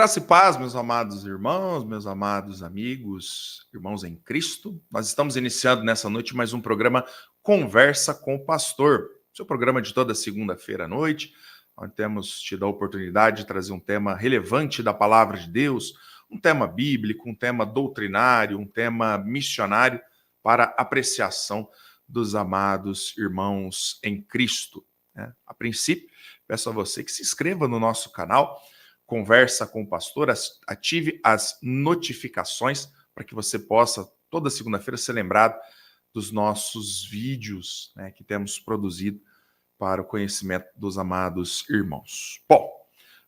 Graça e paz, meus amados irmãos, meus amados amigos, irmãos em Cristo. Nós estamos iniciando nessa noite mais um programa Conversa com o Pastor, seu programa de toda segunda-feira à noite, onde temos tido a oportunidade de trazer um tema relevante da Palavra de Deus, um tema bíblico, um tema doutrinário, um tema missionário para apreciação dos amados irmãos em Cristo. A princípio, peço a você que se inscreva no nosso canal, Conversa com o Pastor, ative as notificações para que você possa, toda segunda-feira, ser lembrado dos nossos vídeos, que temos produzido para o conhecimento dos amados irmãos. Bom,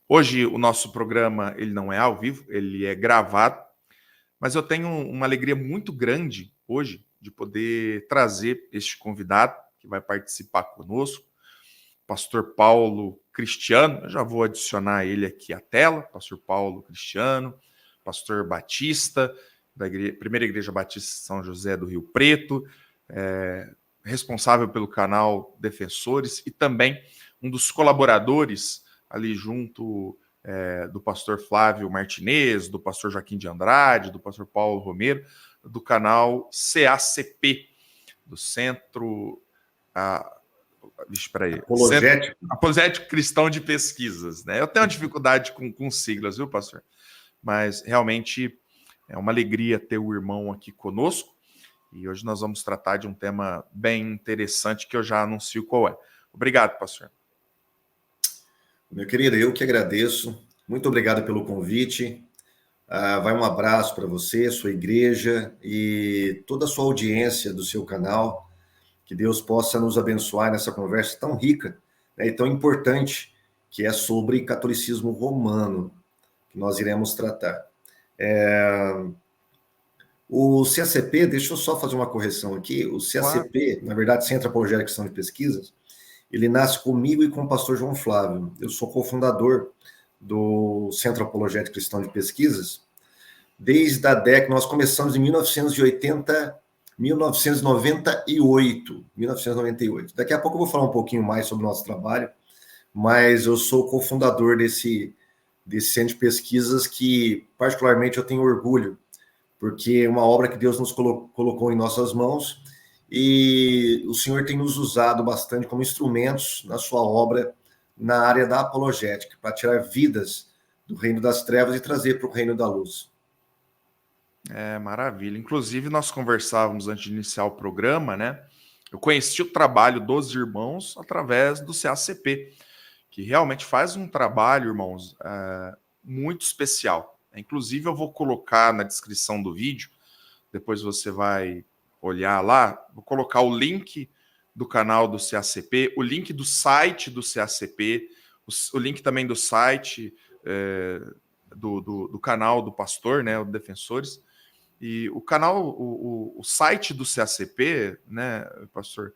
hoje o nosso programa ele não é ao vivo, ele é gravado, mas eu tenho uma alegria muito grande hoje de poder trazer este convidado que vai participar conosco, Pastor Paulo Cristiano. Eu já vou adicionar ele aqui à tela, Pastor Paulo Cristiano, Pastor Batista, da Primeira Igreja Batista de São José do Rio Preto, responsável pelo canal Defensores e também um dos colaboradores ali junto do pastor Flávio Martinez, do pastor Joaquim de Andrade, do pastor Paulo Romero, do canal CACP, do Centro... Apologético Cristão de Pesquisas, né? Eu tenho uma dificuldade com siglas, viu, pastor? Mas realmente é uma alegria ter o irmão aqui conosco. E hoje nós vamos tratar de um tema bem interessante que eu já anuncio qual é. Obrigado, pastor. Meu querido, eu que agradeço. Muito obrigado pelo convite. Vai um abraço para você, sua igreja e toda a sua audiência do seu canal. Que Deus possa nos abençoar nessa conversa tão rica, e tão importante, que é sobre catolicismo romano, que nós iremos tratar. O CACP, deixa eu só fazer uma correção aqui, o CACP, claro. Na verdade, Centro Apologético Cristão de Pesquisas, ele nasce comigo e com o pastor João Flávio. Eu sou cofundador do Centro Apologético Cristão de Pesquisas, desde a década, nós começamos em 1998. Daqui a pouco eu vou falar um pouquinho mais sobre o nosso trabalho, mas eu sou cofundador desse centro de pesquisas que, particularmente, eu tenho orgulho, porque é uma obra que Deus nos colocou em nossas mãos e o Senhor tem nos usado bastante como instrumentos na sua obra na área da apologética, para tirar vidas do reino das trevas e trazer para o reino da luz. Maravilha. Inclusive, nós conversávamos antes de iniciar o programa, né? Eu conheci o trabalho dos irmãos através do CACP, que realmente faz um trabalho, irmãos, muito especial. Inclusive, eu vou colocar na descrição do vídeo, depois você vai olhar lá, vou colocar o link do canal do CACP, o link do site do CACP, o link também do site do canal do pastor, né, o Defensores. E o canal, o site do CACP, né, pastor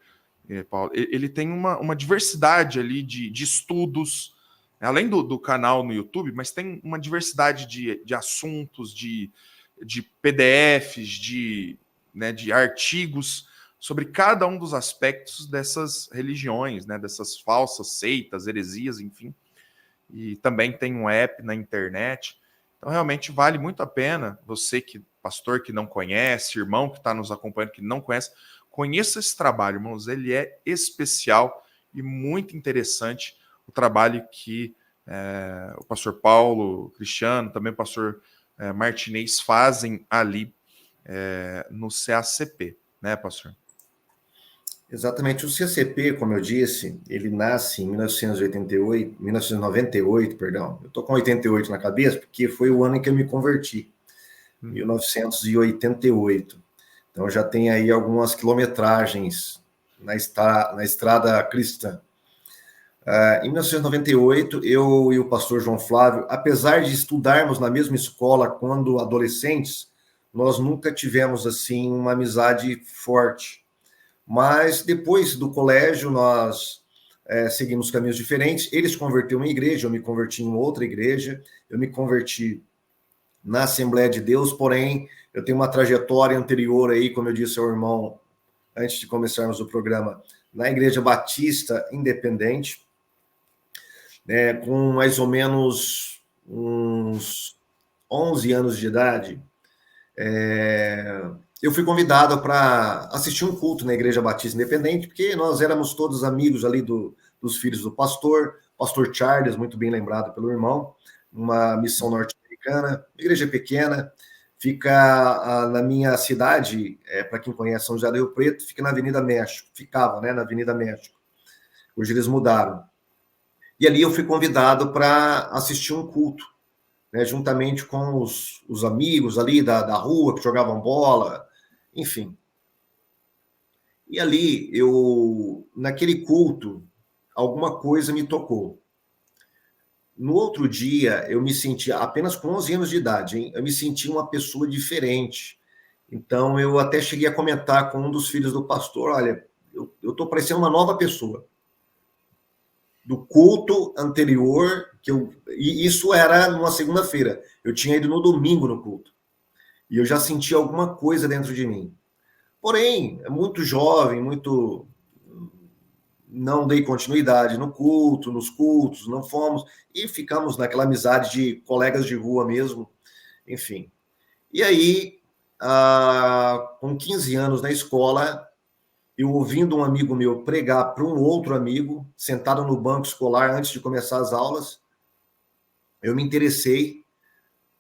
Paulo, ele tem uma diversidade ali de estudos, além do canal no YouTube, mas tem uma diversidade de assuntos, de PDFs, de artigos sobre cada um dos aspectos dessas religiões, né, dessas falsas seitas, heresias, enfim. E também tem um app na internet. Então, realmente vale muito a pena você, pastor que não conhece, irmão que está nos acompanhando que não conhece, conheça esse trabalho, irmãos. Ele é especial e muito interessante, o trabalho que o pastor Paulo Cristiano, também o pastor Martinez fazem ali no CACP, né, pastor? Exatamente. O CACP, como eu disse, ele nasce em 1998, perdão. Eu estou com 88 na cabeça, porque foi o ano em que eu me converti, 1988. Então, já tem aí algumas quilometragens na estrada cristã. Em 1998, eu e o pastor João Flávio, apesar de estudarmos na mesma escola quando adolescentes, nós nunca tivemos, assim, uma amizade forte. Mas depois do colégio, nós seguimos caminhos diferentes. Ele se converteu em uma igreja, eu me converti em outra igreja. Eu me converti na Assembleia de Deus, porém, eu tenho uma trajetória anterior aí, como eu disse ao irmão, antes de começarmos o programa, na Igreja Batista Independente, com mais ou menos uns 11 anos de idade, eu fui convidado para assistir um culto na Igreja Batista Independente, porque nós éramos todos amigos ali dos filhos do pastor Charles, muito bem lembrado pelo irmão, uma missão norte-americana, igreja pequena, fica na minha cidade, para quem conhece São José do Rio Preto, fica na Avenida México, ficava, né, na Avenida México. Hoje eles mudaram. E ali eu fui convidado para assistir um culto, né, juntamente com os amigos ali da rua que jogavam bola, enfim. E ali, naquele culto, alguma coisa me tocou. No outro dia, eu me senti, apenas com 11 anos de idade, hein? Eu me senti uma pessoa diferente. Então, eu até cheguei a comentar com um dos filhos do pastor, olha, eu estou parecendo uma nova pessoa. Do culto anterior, e isso era numa segunda-feira. Eu tinha ido no domingo no culto. E eu já senti alguma coisa dentro de mim. Porém, é muito jovem, muito... Não dei continuidade no culto, nos cultos, não fomos, e ficamos naquela amizade de colegas de rua mesmo, enfim. E aí, com 15 anos na escola, eu ouvindo um amigo meu pregar para um outro amigo, sentado no banco escolar antes de começar as aulas, eu me interessei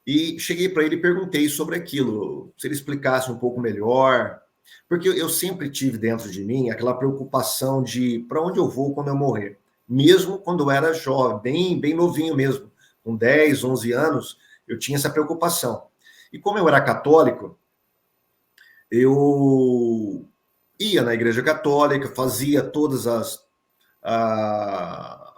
e cheguei para ele e perguntei sobre aquilo, se ele explicasse um pouco melhor, porque eu sempre tive dentro de mim aquela preocupação de para onde eu vou quando eu morrer. Mesmo quando eu era jovem, bem novinho mesmo, com 10, 11 anos, eu tinha essa preocupação. E como eu era católico, eu ia na igreja católica, fazia todas a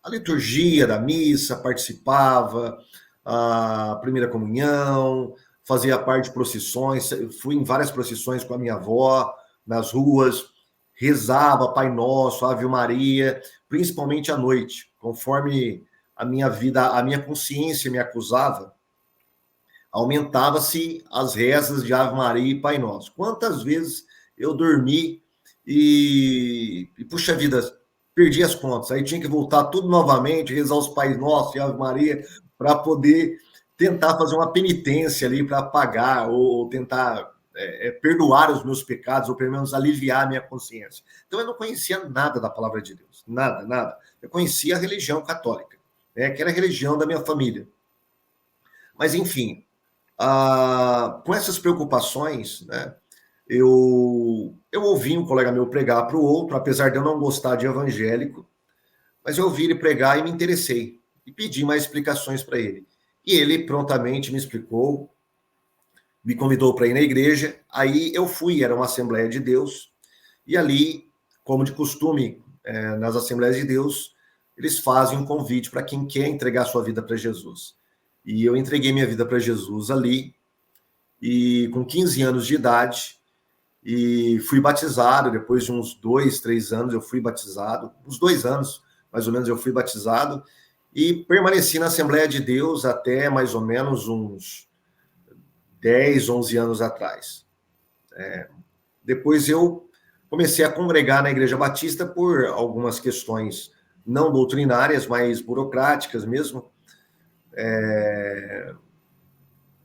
liturgia da missa, participava, a primeira comunhão, fazia parte de procissões, fui em várias procissões com a minha avó, nas ruas, rezava Pai Nosso, Ave Maria, principalmente à noite, conforme a minha vida, a minha consciência me acusava, aumentava-se as rezas de Ave Maria e Pai Nosso. Quantas vezes eu dormi puxa vida, perdi as contas. Aí tinha que voltar tudo novamente, rezar os Pais Nossos e Ave Maria, para poder tentar fazer uma penitência ali para pagar ou tentar perdoar os meus pecados, ou pelo menos aliviar a minha consciência. Então eu não conhecia nada da palavra de Deus, nada, nada. Eu conhecia a religião católica, né, que era a religião da minha família. Mas, enfim, com essas preocupações, né, eu ouvi um colega meu pregar para o outro, apesar de eu não gostar de evangélico, mas eu ouvi ele pregar e me interessei, e pedi mais explicações para ele. E ele prontamente me explicou, me convidou para ir na igreja, aí eu fui, era uma Assembleia de Deus, e ali, como de costume, nas Assembleias de Deus, eles fazem um convite para quem quer entregar sua vida para Jesus. E eu entreguei minha vida para Jesus ali, e com 15 anos de idade, e fui batizado, depois de uns 2, 3 anos eu fui batizado, uns 2 anos, mais ou menos, eu fui batizado, e permaneci na Assembleia de Deus até mais ou menos uns 10, 11 anos atrás. Depois eu comecei a congregar na Igreja Batista por algumas questões não doutrinárias, mas burocráticas mesmo,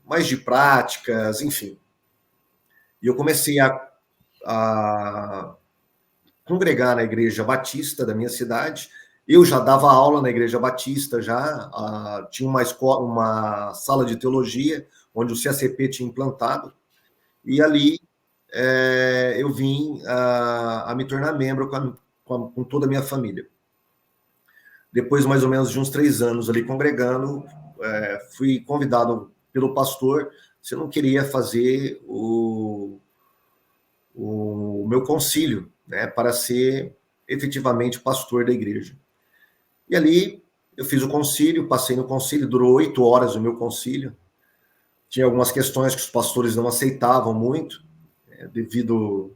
mais de práticas, enfim. E eu comecei a congregar na Igreja Batista da minha cidade. Eu já dava aula na Igreja Batista, tinha uma sala de teologia, onde o CACP tinha implantado, e ali eu vim a me tornar membro com toda a minha família. Depois, mais ou menos de uns 3 anos ali congregando, fui convidado pelo pastor se eu não queria fazer o meu concílio, né, para ser efetivamente pastor da igreja. E ali eu fiz o concílio, passei no concílio, durou 8 horas o meu concílio. Tinha algumas questões que os pastores não aceitavam muito, devido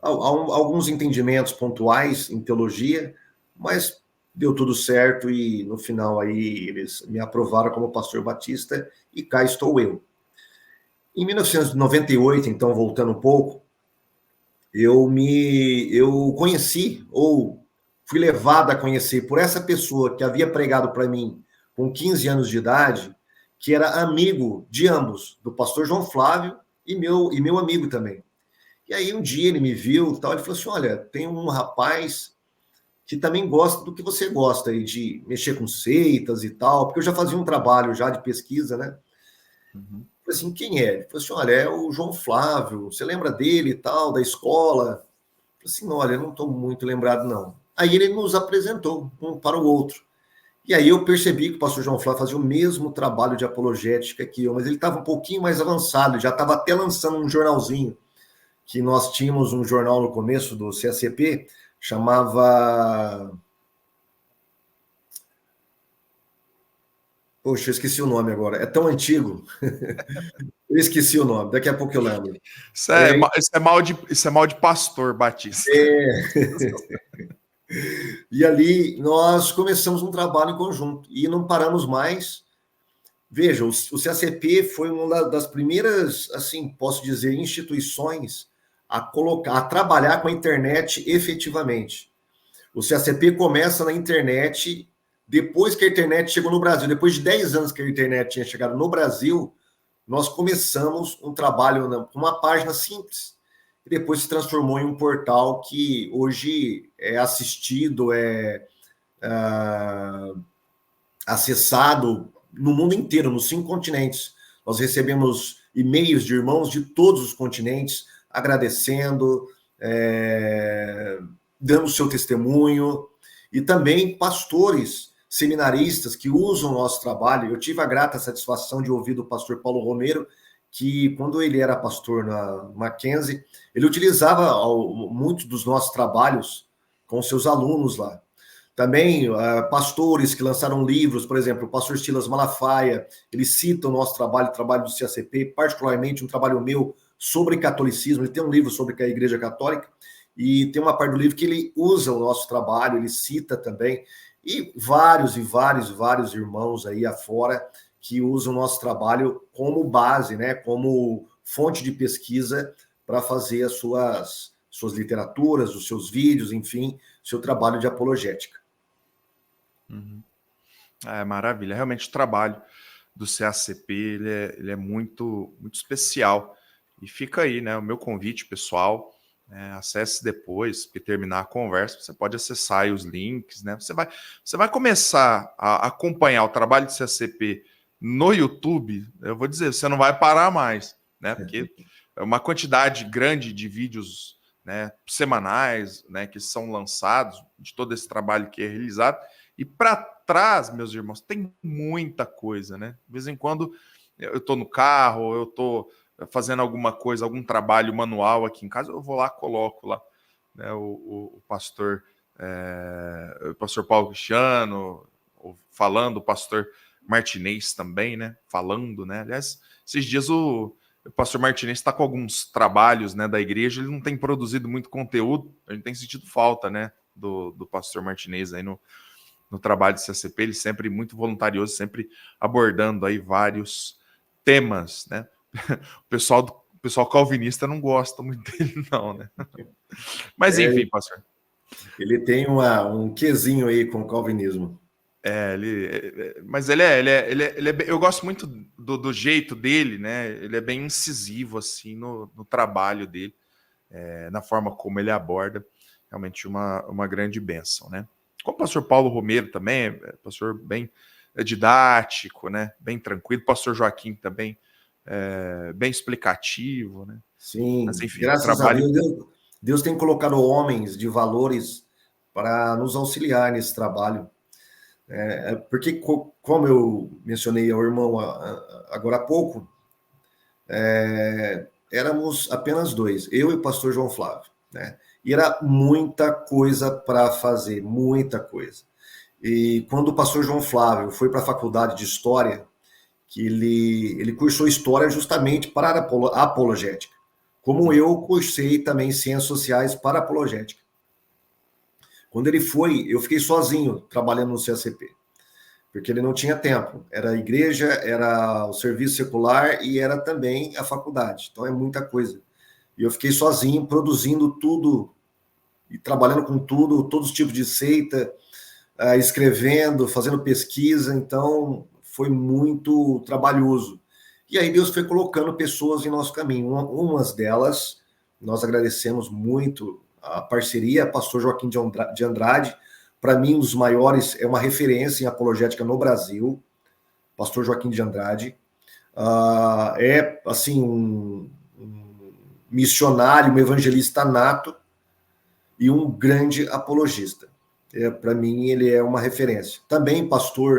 a alguns entendimentos pontuais em teologia, mas deu tudo certo e no final aí eles me aprovaram como pastor batista e cá estou eu. Em 1998, então, voltando um pouco, eu conheci, ou fui levado a conhecer por essa pessoa que havia pregado para mim com 15 anos de idade, que era amigo de ambos, do pastor João Flávio e meu amigo também. E aí um dia ele me viu e tal, ele falou assim, olha, tem um rapaz que também gosta do que você gosta aí, de mexer com seitas e tal, porque eu já fazia um trabalho já de pesquisa, né? Uhum. Eu falei assim, quem é? Ele falou assim, olha, é o João Flávio, você lembra dele e tal, da escola? Eu falei assim, olha, eu não estou muito lembrado, não. Aí ele nos apresentou um para o outro. E aí eu percebi que o pastor João Flávio fazia o mesmo trabalho de apologética que eu, mas ele estava um pouquinho mais avançado, já estava até lançando um jornalzinho, que nós tínhamos um jornal no começo do CACP, chamava... Poxa, eu esqueci o nome agora, é tão antigo. Eu esqueci o nome, daqui a pouco eu lembro. Isso é mal de pastor Batista. E ali nós começamos um trabalho em conjunto e não paramos mais. Veja, o CACP foi uma das primeiras, assim, posso dizer, instituições a trabalhar com a internet efetivamente. O CACP começa na internet depois que a internet chegou no Brasil. Depois de 10 anos que a internet tinha chegado no Brasil, nós começamos um trabalho com uma página simples. E depois se transformou em um portal que hoje é assistido, acessado no mundo inteiro, nos 5 continentes. Nós recebemos e-mails de irmãos de todos os continentes agradecendo, dando o seu testemunho, e também pastores seminaristas que usam o nosso trabalho. Eu tive a grata satisfação de ouvir do pastor Paulo Romero, que quando ele era pastor na Mackenzie, ele utilizava muitos dos nossos trabalhos com seus alunos lá. Também pastores que lançaram livros, por exemplo, o pastor Silas Malafaia, ele cita o nosso trabalho, o trabalho do CACP, particularmente um trabalho meu sobre catolicismo. Ele tem um livro sobre a Igreja Católica e tem uma parte do livro que ele usa o nosso trabalho, ele cita também, e vários irmãos aí afora que usam o nosso trabalho como base, né, como fonte de pesquisa para fazer as suas literaturas, os seus vídeos, enfim, seu trabalho de apologética. Uhum. Maravilha. Realmente o trabalho do CACP ele é muito, muito especial. E fica aí, né, o meu convite, pessoal. Acesse depois que terminar a conversa. Você pode acessar aí os links, né? Você vai começar a acompanhar o trabalho do CACP no YouTube. Eu vou dizer, você não vai parar mais, né? Porque é uma quantidade grande de vídeos, né, semanais, né, que são lançados de todo esse trabalho que é realizado. E para trás, meus irmãos, tem muita coisa, né? De vez em quando eu estou no carro, eu estou fazendo alguma coisa, algum trabalho manual aqui em casa, eu vou lá, coloco lá, né, o pastor Paulo Cristiano falando, o pastor Martinez também, né, falando, né? Aliás, esses dias o pastor Martinez está com alguns trabalhos, né, da igreja, ele não tem produzido muito conteúdo, a gente tem sentido falta, né, do pastor Martinez aí no trabalho do CACP, ele sempre muito voluntarioso, sempre abordando aí vários temas, né? O pessoal calvinista não gosta muito dele, não, né? Mas enfim, pastor. Ele tem um quezinho aí com o calvinismo. Mas eu gosto muito do jeito dele, né? Ele é bem incisivo, assim, no trabalho dele, na forma como ele aborda. Realmente uma grande bênção, né? Como o pastor Paulo Romero também, pastor bem didático, né? Bem tranquilo. Pastor Joaquim também, bem explicativo, né? Sim, Mas enfim, graças a Deus tem colocado homens de valores para nos auxiliar nesse trabalho. Porque, como eu mencionei ao irmão agora há pouco, éramos apenas 2, eu e o pastor João Flávio, né? E era muita coisa para fazer, muita coisa. E quando o pastor João Flávio foi para a faculdade de História, que ele cursou História justamente para a apologética, como eu cursei também Ciências Sociais para apologética. Quando ele foi, eu fiquei sozinho trabalhando no CACP, porque ele não tinha tempo. Era a igreja, era o serviço secular e era também a faculdade. Então é muita coisa. E eu fiquei sozinho, produzindo tudo e trabalhando com tudo, todos os tipos de seita, escrevendo, fazendo pesquisa, então foi muito trabalhoso. E aí Deus foi colocando pessoas em nosso caminho. Umas delas, nós agradecemos muito a parceria, pastor Joaquim de Andrade, para mim, um dos maiores, é uma referência em apologética no Brasil, pastor Joaquim de Andrade. É, assim, um missionário, um evangelista nato e um grande apologista. Para mim, ele é uma referência. Também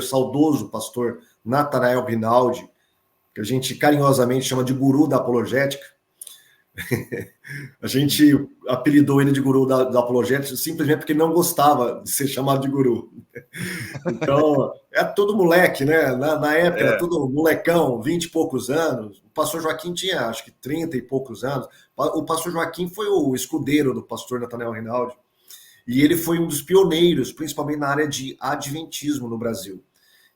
saudoso pastor Natanael Rinaldi, que a gente carinhosamente chama de guru da apologética. A gente apelidou ele de guru da apologética simplesmente porque ele não gostava de ser chamado de guru. Então, é todo moleque, né? Na época era todo molecão, 20 e poucos anos. O pastor Joaquim tinha, acho que 30 e poucos anos. O pastor Joaquim foi o escudeiro do pastor Natanael Rinaldi. E ele foi um dos pioneiros, principalmente na área de adventismo no Brasil.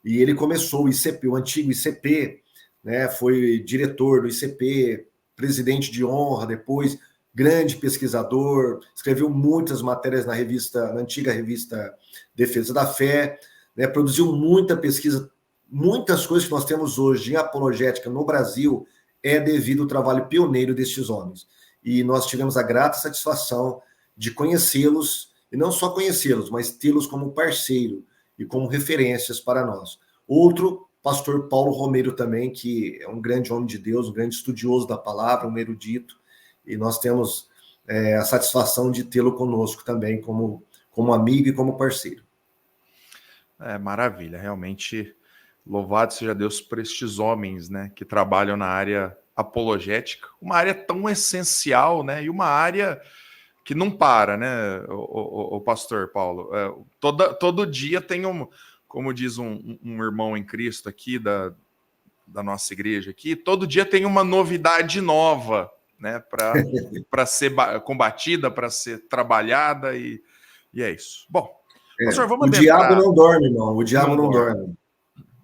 E ele começou o ICP, o antigo ICP, né? Foi diretor do ICP, presidente de honra, depois grande pesquisador, escreveu muitas matérias na antiga revista Defesa da Fé, né? Produziu muita pesquisa, muitas coisas que nós temos hoje em apologética no Brasil é devido ao trabalho pioneiro destes homens. E nós tivemos a grata satisfação de conhecê-los, e não só conhecê-los, mas tê-los como parceiro e como referências para nós. Outro, pastor Paulo Romeiro também, que é um grande homem de Deus, um grande estudioso da palavra, um erudito, e nós temos a satisfação de tê-lo conosco também como amigo e como parceiro. Maravilha, realmente louvado seja Deus por estes homens, né, que trabalham na área apologética, uma área tão essencial, né, e uma área que não para, né, o pastor Paulo. Todo dia tem como diz um irmão em Cristo aqui da nossa igreja aqui, todo dia tem uma novidade nova, né, para ser combatida, para ser trabalhada, e é isso. Bom, pastor, vamos adentrar. Diabo não dorme, não. O diabo não dorme.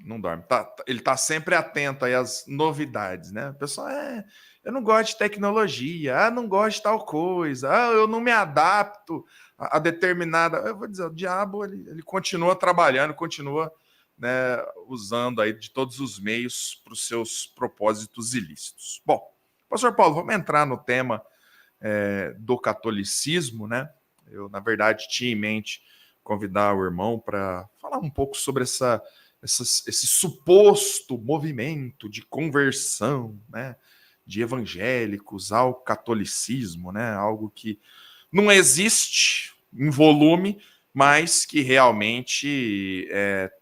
Não dorme. Ele está sempre atento aí às novidades, né? O pessoal, eu não gosto de tecnologia, não gosto de tal coisa, eu não me adapto a determinada... Eu vou dizer, o diabo, ele continua trabalhando, continua, né, usando aí de todos os meios para os seus propósitos ilícitos. Bom, pastor Paulo, vamos entrar no tema do catolicismo, né? Eu, na verdade, tinha em mente convidar o irmão para falar um pouco sobre esse suposto movimento de conversão, né, de evangélicos ao catolicismo, né, algo que não existe em volume, mas que realmente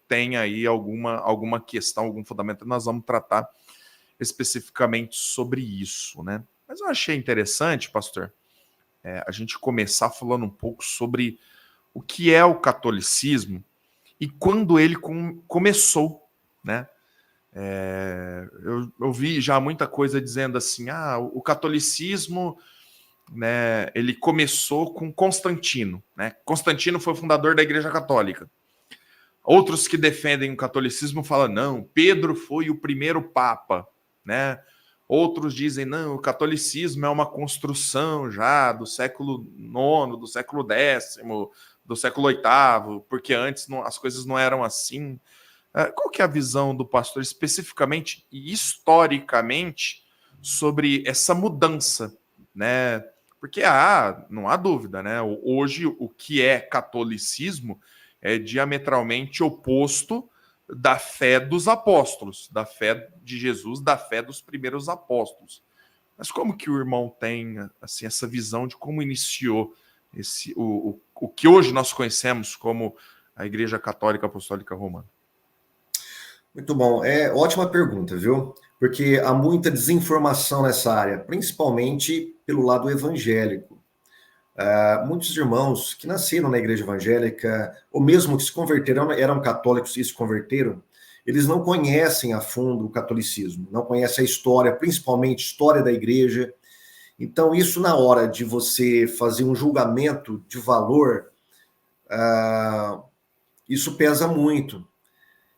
tem aí alguma questão, algum fundamento. Nós vamos tratar especificamente sobre isso, né? Mas eu achei interessante, pastor, a gente começar falando um pouco sobre o que é o catolicismo e quando ele começou, né? Eu vi já muita coisa dizendo assim, o catolicismo, né, ele começou com Constantino, né? Constantino foi o fundador da Igreja Católica. Outros que defendem o catolicismo falam, não, Pedro foi o primeiro papa, né? Outros dizem, não, o catolicismo é uma construção já do século IX, do século X, do século VIII, porque antes as coisas não eram assim. Qual que é a visão do pastor, especificamente e historicamente, sobre essa mudança, né? Porque não há dúvida, né? Hoje, o que é catolicismo é diametralmente oposto da fé dos apóstolos, da fé de Jesus, da fé dos primeiros apóstolos. Mas como que o irmão tem assim, essa visão de como iniciou o que hoje nós conhecemos como a Igreja Católica Apostólica Romana? Muito bom. Ótima pergunta, viu? Porque há muita desinformação nessa área, principalmente pelo lado evangélico. Muitos irmãos que nasceram na igreja evangélica, ou mesmo que se converteram, eram católicos e se converteram, eles não conhecem a fundo o catolicismo, não conhecem a história, principalmente a história da igreja. Então, isso na hora de você fazer um julgamento de valor, isso pesa muito.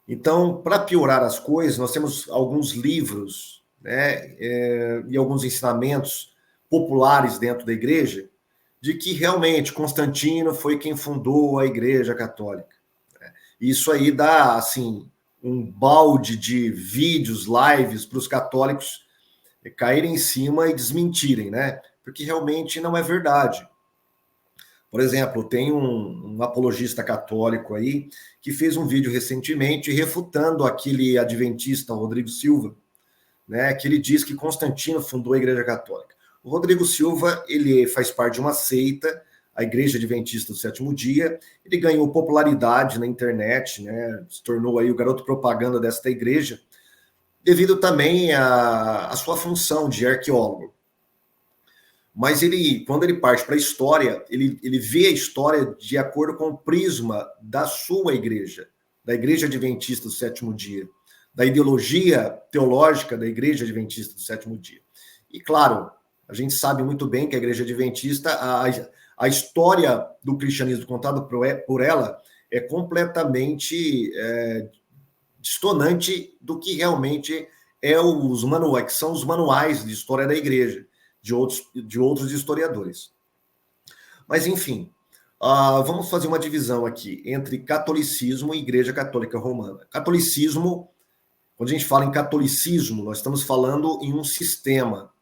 Então, para piorar as coisas, nós temos alguns livros, né, e alguns ensinamentos populares dentro da igreja, de que realmente Constantino foi quem fundou a Igreja Católica. Isso aí dá, assim, um balde de vídeos, lives para os católicos caírem em cima e desmentirem, né? Porque realmente não é verdade. Por exemplo, tem um apologista católico aí que fez um vídeo recentemente refutando aquele adventista, Rodrigo Silva, né, que ele diz que Constantino fundou a Igreja Católica. O Rodrigo Silva, ele faz parte de uma seita, a Igreja Adventista do Sétimo Dia. Ele ganhou popularidade na internet, né, se tornou aí o garoto propaganda desta igreja, devido também à sua função de arqueólogo. Mas ele, quando ele parte para a história, ele vê a história de acordo com o prisma da sua igreja, da Igreja Adventista do Sétimo Dia, da ideologia teológica da Igreja Adventista do Sétimo Dia. E, claro, a gente sabe muito bem que a Igreja Adventista, a história do cristianismo contada por ela é completamente distonante do que realmente os manuais, que são os manuais de história da Igreja, de outros historiadores. Mas, enfim, vamos fazer uma divisão aqui entre catolicismo e Igreja Católica Romana. Catolicismo, quando a gente fala em catolicismo, nós estamos falando em um sistema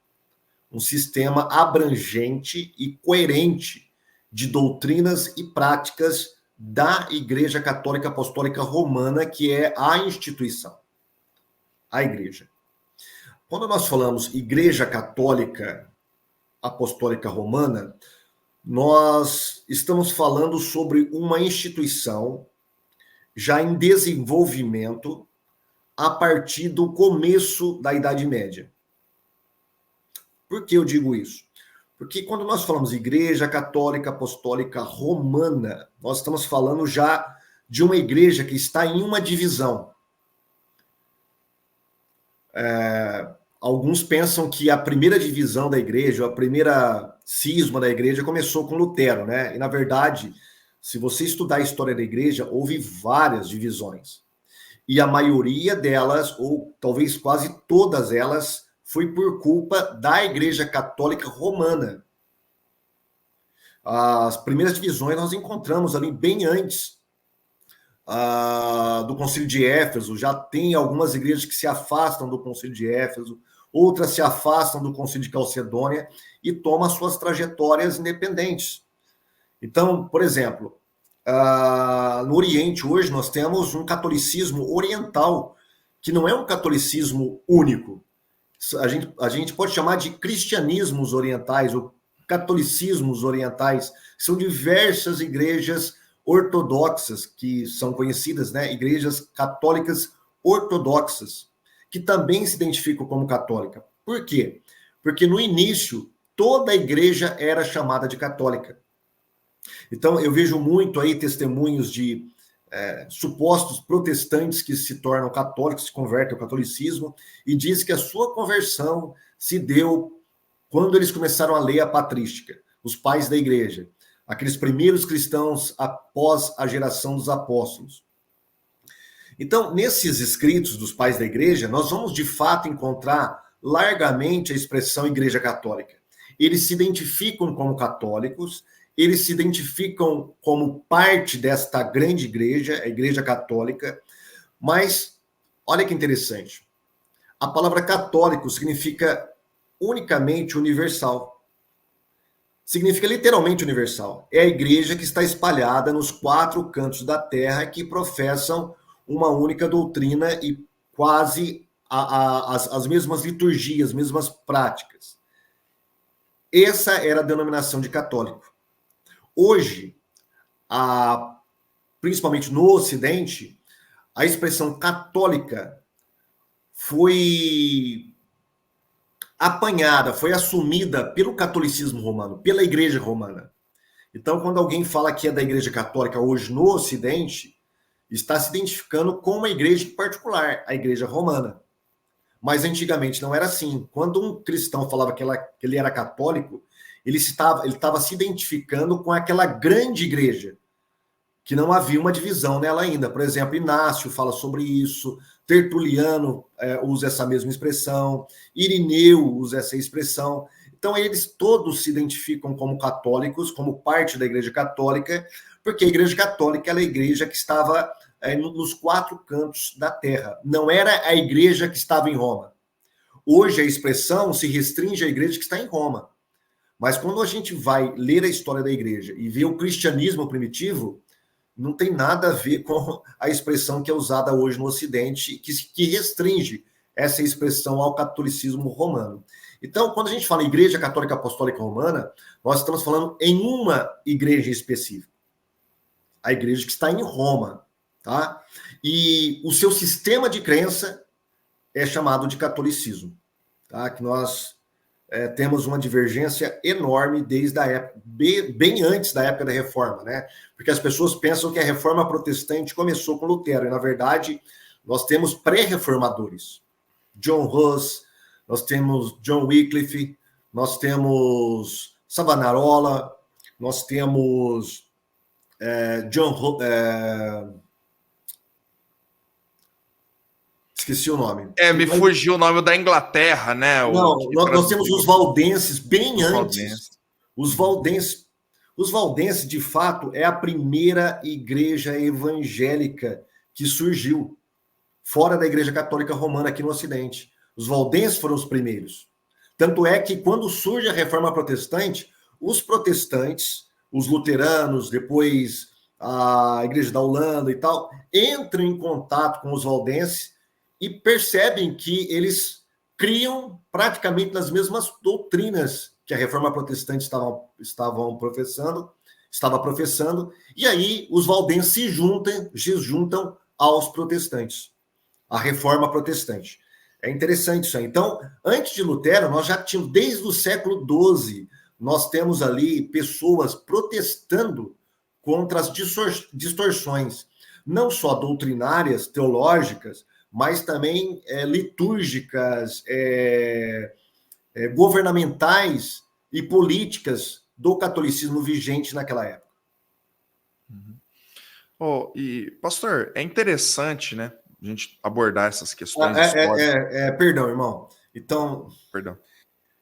abrangente e coerente de doutrinas e práticas da Igreja Católica Apostólica Romana, que é a instituição, a Igreja. Quando nós falamos Igreja Católica Apostólica Romana, nós estamos falando sobre uma instituição já em desenvolvimento a partir do começo da Idade Média. Por que eu digo isso? Porque quando nós falamos Igreja Católica Apostólica Romana, nós estamos falando já de uma igreja que está em uma divisão. Alguns pensam que a primeira divisão da igreja, a primeira cisma da igreja começou com Lutero, né? E, na verdade, se você estudar a história da igreja, houve várias divisões. E a maioria delas, ou talvez quase todas elas, foi por culpa da Igreja Católica Romana. As primeiras divisões nós encontramos ali bem antes do Concílio de Éfeso. Já tem algumas igrejas que se afastam do Concílio de Éfeso, outras se afastam do Concílio de Calcedônia e tomam suas trajetórias independentes. Então, por exemplo, no Oriente hoje nós temos um catolicismo oriental, que não é um catolicismo único. A gente pode chamar de cristianismos orientais ou catolicismos orientais. São diversas igrejas ortodoxas que são conhecidas, né? Igrejas católicas ortodoxas, que também se identificam como católica. Por quê? Porque no início toda a igreja era chamada de católica. Então eu vejo muito aí testemunhos de supostos protestantes que se tornam católicos, se convertem ao catolicismo, e diz que a sua conversão se deu quando eles começaram a ler a patrística, os pais da igreja, aqueles primeiros cristãos após a geração dos apóstolos. Então, nesses escritos dos pais da igreja, nós vamos de fato encontrar largamente a expressão Igreja Católica. Eles se identificam como católicos, eles se identificam como parte desta grande igreja, a Igreja Católica, mas olha que interessante. A palavra católico significa unicamente universal. Significa literalmente universal. É a igreja que está espalhada nos 4 cantos da terra que professam uma única doutrina e quase as mesmas liturgias, as mesmas práticas. Essa era a denominação de católico. Hoje, principalmente no Ocidente, a expressão católica foi apanhada, foi assumida pelo catolicismo romano, pela Igreja Romana. Então, quando alguém fala que é da Igreja Católica hoje no Ocidente, está se identificando com uma igreja em particular, a Igreja Romana. Mas antigamente não era assim. Quando um cristão falava que ele era católico, ele estava se identificando com aquela grande igreja, que não havia uma divisão nela ainda. Por exemplo, Inácio fala sobre isso, Tertuliano usa essa mesma expressão, Irineu usa essa expressão. Então, eles todos se identificam como católicos, como parte da Igreja Católica, porque a Igreja Católica era a igreja que estava nos 4 cantos da terra. Não era a igreja que estava em Roma. Hoje a expressão se restringe à igreja que está em Roma. Mas quando a gente vai ler a história da igreja e ver o cristianismo primitivo, não tem nada a ver com a expressão que é usada hoje no Ocidente, que restringe essa expressão ao catolicismo romano. Então, quando a gente fala Igreja Católica Apostólica Romana, nós estamos falando em uma igreja específica. A igreja que está em Roma, tá? E o seu sistema de crença é chamado de catolicismo, tá? Que nós temos uma divergência enorme desde a época, bem antes da época da Reforma, né? Porque as pessoas pensam que a Reforma Protestante começou com Lutero, e na verdade nós temos pré-reformadores. John Hus, nós temos John Wycliffe, nós temos Savonarola, nós temos esqueci o nome. Me fugiu o nome da Inglaterra, né? Nós temos os valdenses bem antes. Os valdenses, de fato, é a primeira igreja evangélica que surgiu fora da Igreja Católica Romana aqui no Ocidente. Os valdenses foram os primeiros. Tanto é que quando surge a Reforma Protestante, os protestantes, os luteranos, depois a Igreja da Holanda e tal, entram em contato com os valdenses e percebem que eles criam praticamente nas mesmas doutrinas que a Reforma Protestante estava professando, e aí os valdenses se juntam aos protestantes, a Reforma Protestante. É interessante isso aí. Então, antes de Lutero, nós já tínhamos, desde o século XII, nós temos ali pessoas protestando contra as distorções, não só doutrinárias, teológicas, mas também litúrgicas, governamentais e políticas do catolicismo vigente naquela época. E, pastor, é interessante, né, a gente abordar essas questões históricas. Perdão, irmão. Então,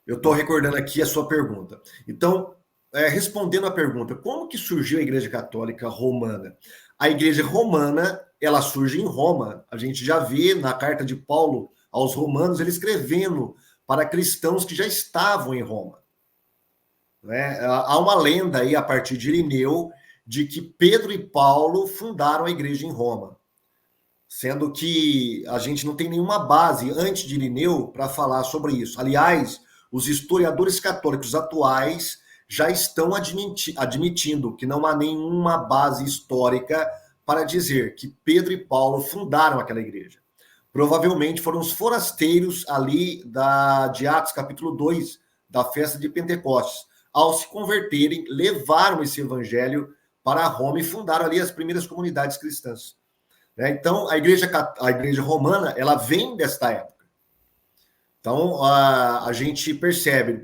eu estou recordando aqui a sua pergunta. Então, respondendo à pergunta, como que surgiu a Igreja Católica Romana? A Igreja Romana, ela surge em Roma. A gente já vê na carta de Paulo aos Romanos, ele escrevendo para cristãos que já estavam em Roma. Né? Há uma lenda aí, a partir de Irineu, de que Pedro e Paulo fundaram a igreja em Roma. Sendo que a gente não tem nenhuma base antes de Irineu para falar sobre isso. Aliás, os historiadores católicos atuais já estão admitindo que não há nenhuma base histórica para dizer que Pedro e Paulo fundaram aquela igreja. Provavelmente foram os forasteiros ali de Atos, capítulo 2, da festa de Pentecostes. Ao se converterem, levaram esse evangelho para Roma e fundaram ali as primeiras comunidades cristãs. Então, a igreja romana, ela vem desta época. Então, a gente percebe,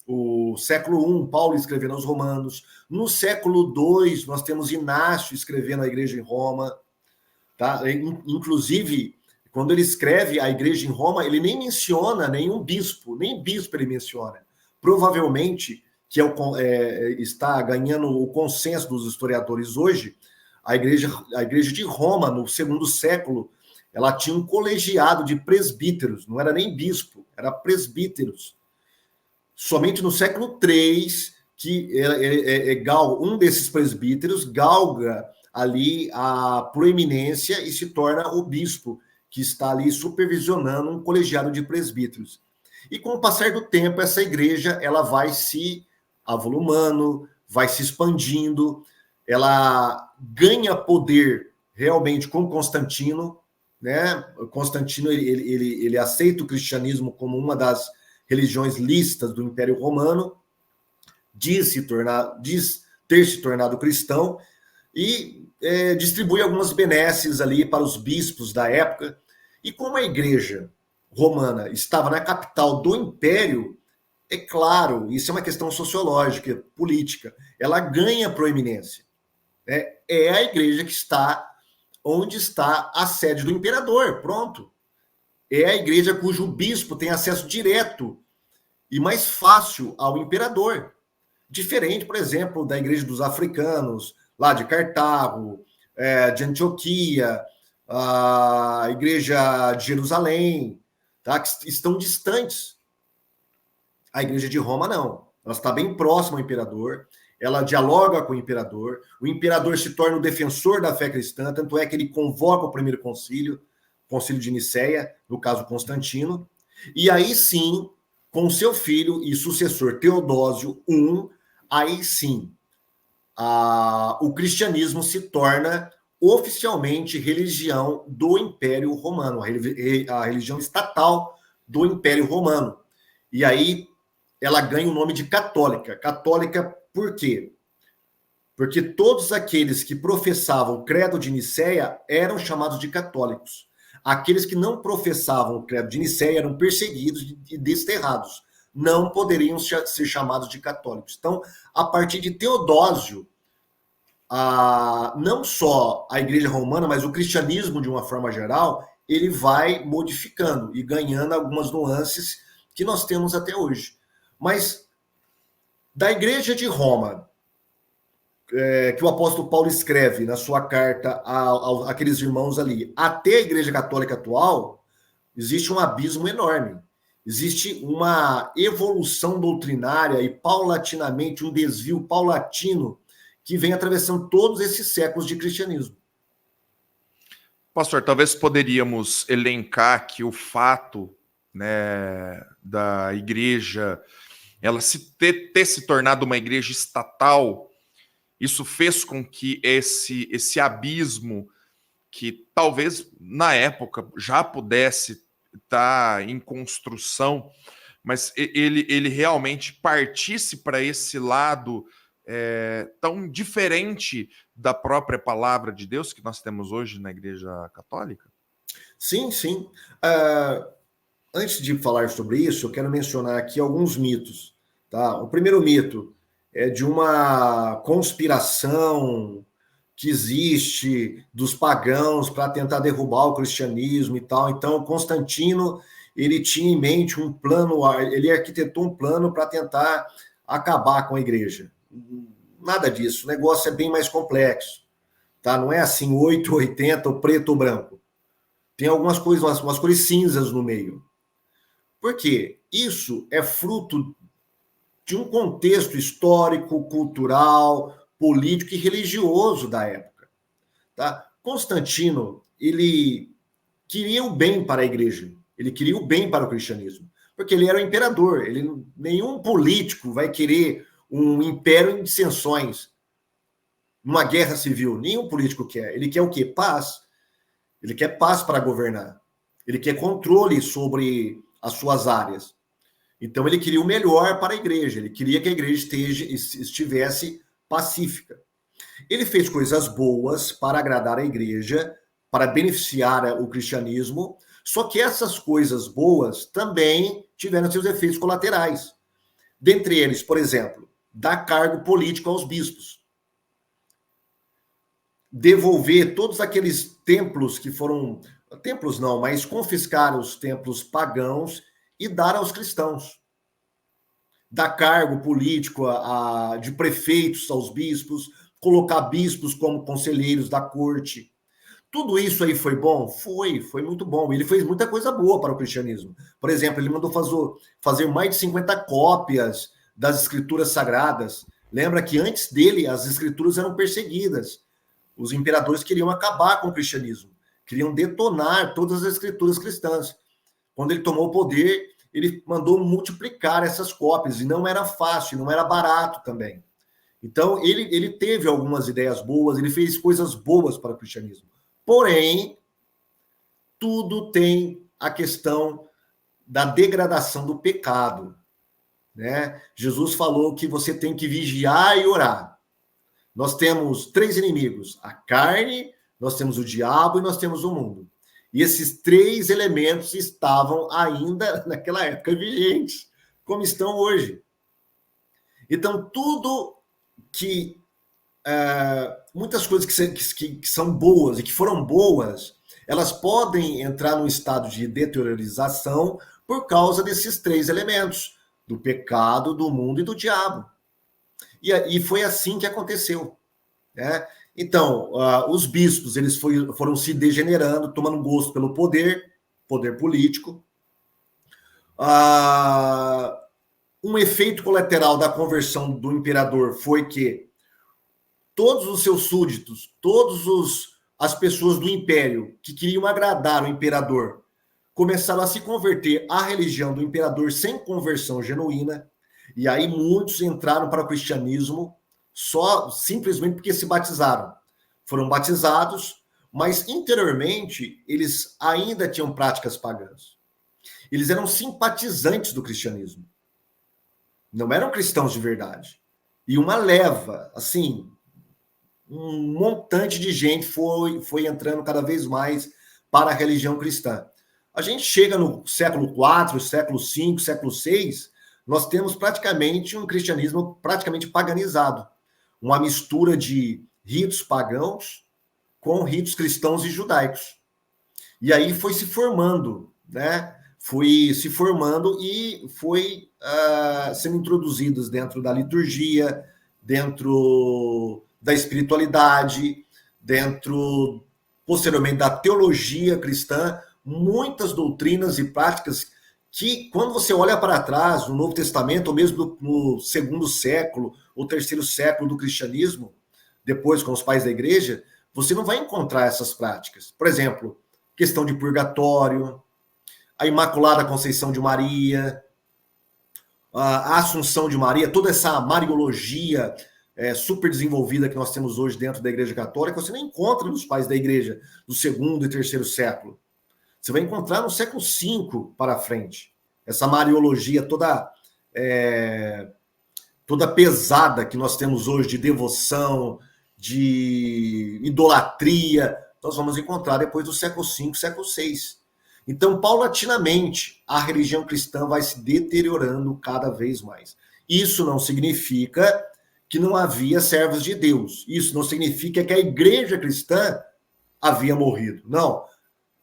o século I, Paulo escrevendo aos romanos. No século II, nós temos Inácio escrevendo a igreja em Roma. Tá? Inclusive, quando ele escreve a igreja em Roma, ele nem menciona nenhum bispo, nem bispo ele menciona. Provavelmente, que está ganhando o consenso dos historiadores hoje, a igreja de Roma, no segundo século, ela tinha um colegiado de presbíteros, não era nem bispo, era presbíteros. Somente no século III, que um desses presbíteros galga ali a proeminência e se torna o bispo, que está ali supervisionando um colegiado de presbíteros. E com o passar do tempo, essa igreja ela vai se avolumando, vai se expandindo, ela ganha poder realmente com Constantino, né? Constantino ele aceita o cristianismo como uma das religiões lícitas do Império Romano, diz ter se tornado cristão e distribui algumas benesses ali para os bispos da época. E como a igreja romana estava na capital do Império, é claro, isso é uma questão sociológica, política, ela ganha proeminência. É a igreja que está onde está a sede do imperador, pronto. É a igreja cujo bispo tem acesso direto e mais fácil ao imperador. Diferente, por exemplo, da igreja dos africanos, lá de Cartago, de Antioquia, a igreja de Jerusalém, tá? Que estão distantes. A igreja de Roma, não. Ela está bem próxima ao imperador, ela dialoga com o imperador se torna o defensor da fé cristã, tanto é que ele convoca o primeiro concílio de Nicéia, no caso Constantino, e aí sim, com seu filho e sucessor Teodósio I, aí sim, o cristianismo se torna oficialmente religião do Império Romano, a religião estatal do Império Romano. E aí ela ganha o nome de católica. Católica por quê? Porque todos aqueles que professavam o credo de Nicéia eram chamados de católicos. Aqueles que não professavam o credo de Nicéia eram perseguidos e desterrados. Não poderiam ser chamados de católicos. Então, a partir de Teodósio, não só a Igreja Romana, mas o cristianismo, de uma forma geral, ele vai modificando e ganhando algumas nuances que nós temos até hoje. Mas da Igreja de Roma, que o apóstolo Paulo escreve na sua carta àqueles irmãos ali, até a Igreja Católica atual, existe um abismo enorme. Existe uma evolução doutrinária e, paulatinamente, um desvio paulatino que vem atravessando todos esses séculos de cristianismo. Pastor, talvez poderíamos elencar aqui o fato, né, da igreja, ela ter se tornado uma igreja estatal. Isso fez com que esse abismo, que talvez na época já pudesse estar em construção, mas ele realmente partisse para esse lado tão diferente da própria palavra de Deus que nós temos hoje na Igreja Católica? Sim, sim. Antes de falar sobre isso, eu quero mencionar aqui alguns mitos. Tá? O primeiro mito é de uma conspiração que existe dos pagãos para tentar derrubar o cristianismo e tal. Então, Constantino, ele tinha em mente um plano, ele arquitetou um plano para tentar acabar com a igreja. Nada disso, o negócio é bem mais complexo. Tá? Não é assim 880, ou preto ou branco. Tem algumas coisas, umas cores cinzas no meio. Por quê? Isso é fruto de um contexto histórico, cultural, político e religioso da época. Tá? Constantino, ele queria o bem para a igreja, ele queria o bem para o cristianismo, porque ele era o imperador, nenhum político vai querer um império em dissensões, uma guerra civil, nenhum político quer. Ele quer o quê? Paz. Ele quer paz para governar, ele quer controle sobre as suas áreas. Então, ele queria o melhor para a igreja, ele queria que a igreja estivesse pacífica. Ele fez coisas boas para agradar a igreja, para beneficiar o cristianismo, só que essas coisas boas também tiveram seus efeitos colaterais. Dentre eles, por exemplo, dar cargo político aos bispos. Devolver todos aqueles templos que foram... Templos não, mas confiscar os templos pagãos e dar aos cristãos. Dar cargo político de prefeitos aos bispos, colocar bispos como conselheiros da corte. Tudo isso aí foi bom? Foi muito bom. Ele fez muita coisa boa para o cristianismo. Por exemplo, ele mandou fazer mais de 50 cópias das escrituras sagradas. Lembra que antes dele as escrituras eram perseguidas. Os imperadores queriam acabar com o cristianismo, queriam detonar todas as escrituras cristãs. Quando ele tomou o poder, ele mandou multiplicar essas cópias, e não era fácil, não era barato também. Então, ele teve algumas ideias boas, ele fez coisas boas para o cristianismo. Porém, tudo tem a questão da degradação do pecado. Né? Jesus falou que você tem que vigiar e orar. Nós temos 3 inimigos, a carne, nós temos o diabo e nós temos o mundo. E esses 3 elementos estavam ainda, naquela época, vigentes, como estão hoje. Então, tudo que... muitas coisas que são boas e que foram boas, elas podem entrar num estado de deteriorização por causa desses 3 elementos, do pecado, do mundo e do diabo. E foi assim que aconteceu. Né? Então, os bispos eles foram se degenerando, tomando gosto pelo poder político. Um efeito colateral da conversão do imperador foi que todos os seus súditos, as pessoas do império que queriam agradar o imperador, começaram a se converter à religião do imperador sem conversão genuína, e aí muitos entraram para o cristianismo só simplesmente porque se batizaram. Foram batizados, mas interiormente eles ainda tinham práticas pagãs. Eles eram simpatizantes do cristianismo. Não eram cristãos de verdade. E uma leva, assim, um montante de gente foi entrando cada vez mais para a religião cristã. A gente chega no século IV, século V, século VI, nós temos praticamente um cristianismo praticamente paganizado. Uma mistura de ritos pagãos com ritos cristãos e judaicos. E aí foi se formando, né? Foi se formando e foi sendo introduzidos dentro da liturgia, dentro da espiritualidade, dentro, posteriormente, da teologia cristã, muitas doutrinas e práticas que, quando você olha para trás, no Novo Testamento, ou mesmo no segundo século, ou terceiro século do cristianismo, depois com os pais da igreja, você não vai encontrar essas práticas. Por exemplo, questão de purgatório, a Imaculada Conceição de Maria, a Assunção de Maria, toda essa mariologia super desenvolvida que nós temos hoje dentro da Igreja Católica, você não encontra nos pais da Igreja do segundo e terceiro século. Você vai encontrar no século V para frente. Essa mariologia toda pesada que nós temos hoje de devoção, de idolatria, nós vamos encontrar depois do século V, século VI. Então, paulatinamente, a religião cristã vai se deteriorando cada vez mais. Isso não significa que não havia servos de Deus. Isso não significa que a igreja cristã havia morrido. Não.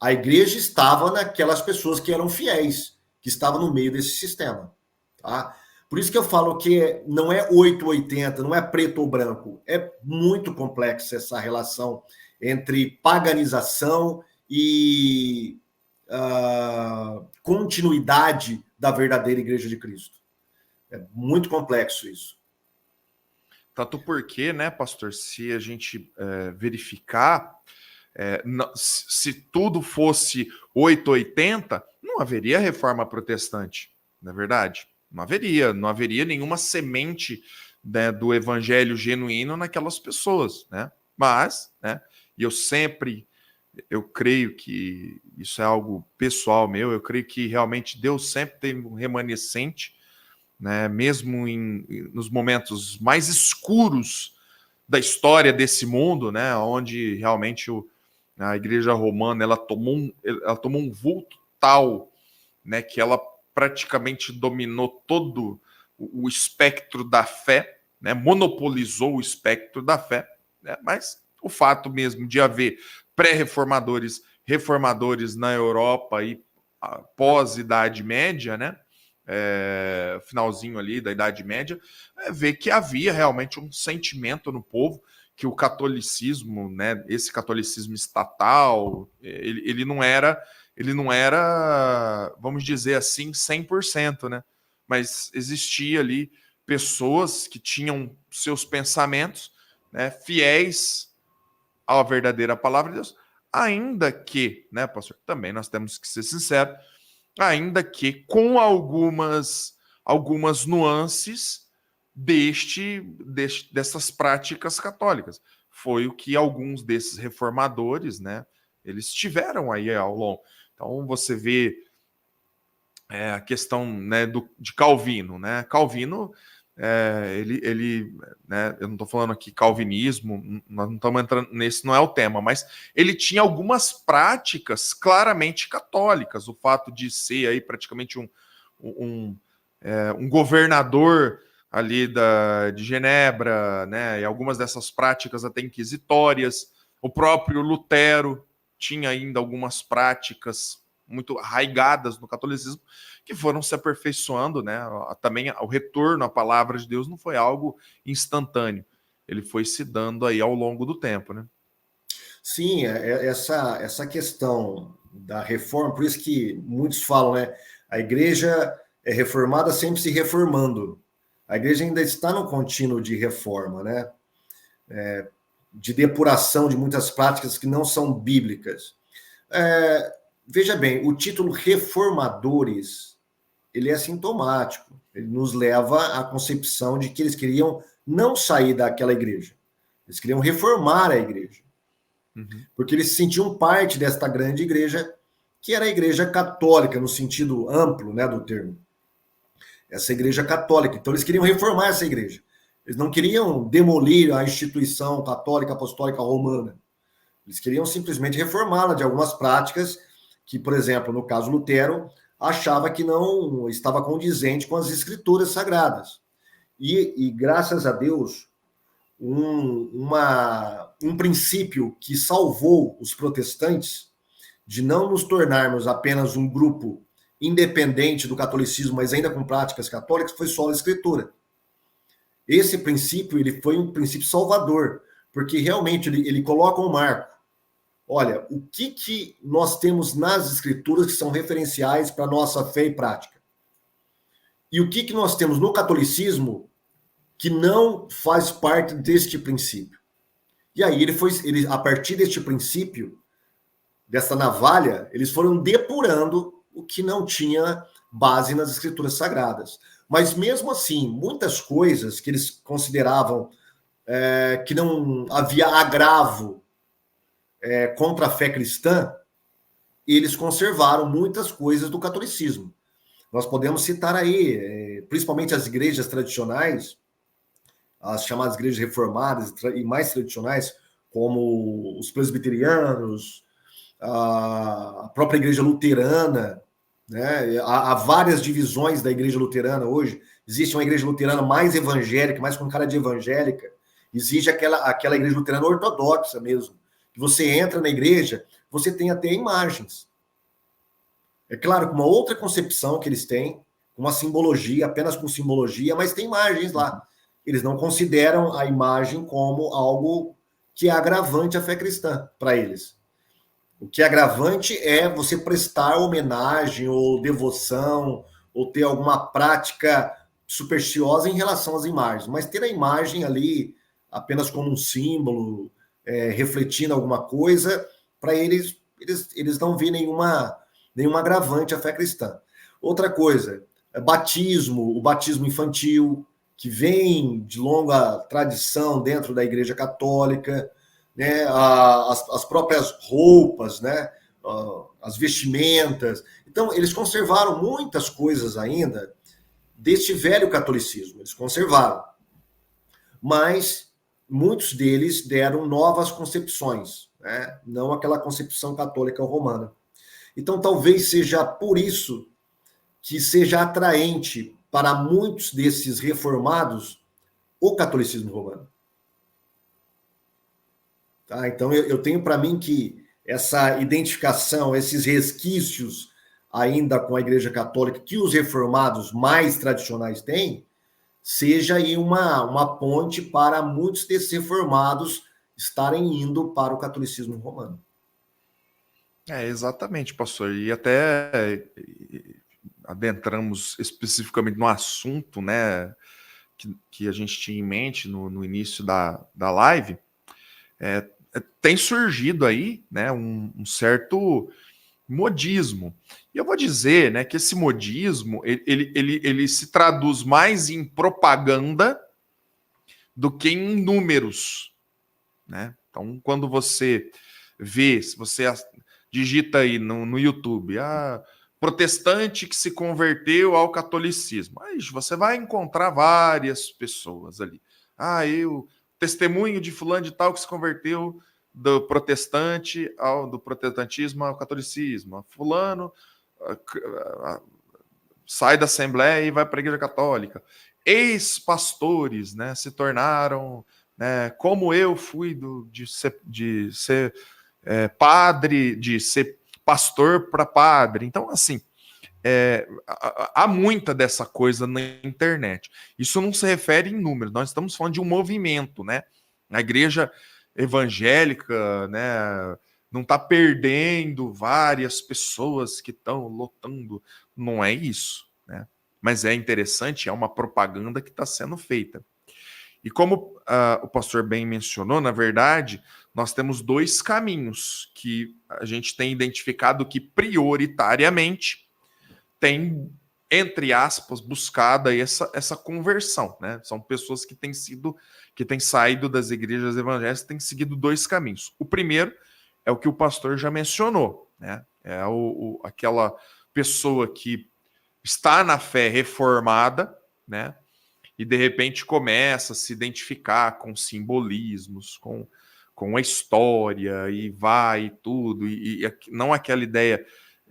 A igreja estava naquelas pessoas que eram fiéis, que estavam no meio desse sistema. Tá? Por isso que eu falo que não é 880, não é preto ou branco. É muito complexa essa relação entre paganização e continuidade da verdadeira Igreja de Cristo. É muito complexo isso. Tanto porque, né, pastor, se a gente verificar, se tudo fosse 880, não haveria reforma protestante, não é verdade? Não haveria nenhuma semente, né, do evangelho genuíno naquelas pessoas, né? Mas, né, e eu creio que isso é algo pessoal meu, eu creio que realmente Deus sempre tem um remanescente, né, mesmo nos momentos mais escuros da história desse mundo, né, onde realmente a Igreja Romana ela tomou um vulto tal, né, que ela praticamente dominou todo o espectro da fé, né, monopolizou o espectro da fé, né, mas o fato mesmo de haver pré-reformadores, reformadores na Europa e pós-Idade Média, né, finalzinho ali da Idade Média, ver que havia realmente um sentimento no povo que o catolicismo, né, esse catolicismo estatal, ele não era, vamos dizer assim, 100%, né? Mas existia ali pessoas que tinham seus pensamentos, né, fiéis à verdadeira palavra de Deus, ainda que, né, pastor, também nós temos que ser sinceros, ainda que com algumas nuances dessas práticas católicas. Foi o que alguns desses reformadores, né, eles tiveram aí ao longo. Então você vê a questão, né, de Calvino, né? Calvino, né, eu não estou falando aqui calvinismo, nós não estamos entrando nesse, não é o tema, mas ele tinha algumas práticas claramente católicas, o fato de ser aí praticamente um governador ali de Genebra, né, e algumas dessas práticas até inquisitórias. O próprio Lutero tinha ainda algumas práticas muito arraigadas no catolicismo que foram se aperfeiçoando, né? Também o retorno à palavra de Deus não foi algo instantâneo. ele foi se dando aí ao longo do tempo, né? Sim, essa questão da reforma, por isso que muitos falam, né? A igreja é reformada sempre se reformando. A igreja ainda está no contínuo de reforma, né? De depuração de muitas práticas que não são bíblicas. Veja bem, o título reformadores, ele é sintomático. Ele nos leva à concepção de que eles queriam não sair daquela igreja. Eles queriam reformar a igreja. Uhum. Porque eles se sentiam parte desta grande igreja, que era a igreja católica, no sentido amplo, né, do termo. Essa igreja católica. Então, eles queriam reformar essa igreja. Eles não queriam demolir a instituição católica apostólica romana. Eles queriam simplesmente reformá-la de algumas práticas que, por exemplo, no caso Lutero, achava que não estava condizente com as escrituras sagradas. E graças a Deus, um princípio que salvou os protestantes de não nos tornarmos apenas um grupo independente do catolicismo, mas ainda com práticas católicas, foi só a escritura. Esse princípio ele foi um princípio salvador, porque realmente ele coloca um marco. Olha, o que nós temos nas escrituras que são referenciais para a nossa fé e prática? E o que nós temos no catolicismo que não faz parte deste princípio? E aí a partir deste princípio, dessa navalha, eles foram depurando o que não tinha base nas escrituras sagradas. Mas mesmo assim, muitas coisas que eles consideravam que não havia agravo contra a fé cristã, eles conservaram muitas coisas do catolicismo. Nós podemos citar aí, principalmente as igrejas tradicionais, as chamadas igrejas reformadas e mais tradicionais, como os presbiterianos, a própria igreja luterana, né? Há várias divisões da igreja luterana hoje. Existe uma igreja luterana mais evangélica, mais com cara de evangélica. Existe aquela igreja luterana ortodoxa mesmo. Que você entra na igreja, você tem até imagens. É claro, com uma outra concepção que eles têm, com uma simbologia, apenas com simbologia, mas tem imagens lá. Eles não consideram a imagem como algo que é agravante à fé cristã para eles. O que é agravante é você prestar homenagem ou devoção ou ter alguma prática supersticiosa em relação às imagens, mas ter a imagem ali apenas como um símbolo, refletindo alguma coisa, para eles não vêem nenhuma agravante à fé cristã. Outra coisa, o batismo infantil, que vem de longa tradição dentro da Igreja Católica, né, as próprias roupas, né, as vestimentas. Então, eles conservaram muitas coisas ainda deste velho catolicismo, eles conservaram. Mas muitos deles deram novas concepções, né, não aquela concepção católica romana. Então, talvez seja por isso que seja atraente para muitos desses reformados o catolicismo romano. Tá? Então, eu tenho para mim que essa identificação, esses resquícios ainda com a Igreja Católica que os reformados mais tradicionais têm, seja aí uma ponte para muitos desses reformados estarem indo para o catolicismo romano. Exatamente, pastor. E até adentramos especificamente no assunto, né, que a gente tinha em mente no início da live. Tem surgido aí, né, um certo modismo. E eu vou dizer, né, que esse modismo ele se traduz mais em propaganda do que em números, né? Então, quando você vê, se você digita aí no YouTube, protestante que se converteu ao catolicismo, aí você vai encontrar várias pessoas ali. Testemunho de fulano de tal que se converteu do protestantismo ao catolicismo. Fulano sai da Assembleia e vai para a Igreja Católica. Ex-pastores, né, se tornaram, né, como eu fui de ser padre, de ser pastor para padre. Então, assim, há muita dessa coisa na internet. Isso não se refere em números, nós estamos falando de um movimento, né? A igreja evangélica, né, não está perdendo várias pessoas que estão lotando. Não é isso, né? Mas é interessante, é uma propaganda que está sendo feita. E como o pastor bem mencionou, na verdade, nós temos dois caminhos que a gente tem identificado que prioritariamente tem, entre aspas, buscado aí essa conversão, né? São pessoas que têm saído das igrejas evangélicas, têm seguido dois caminhos. O primeiro é o que o pastor já mencionou, né? É aquela pessoa que está na fé reformada, né? E de repente começa a se identificar com simbolismos, com a história, e vai e tudo, e não aquela ideia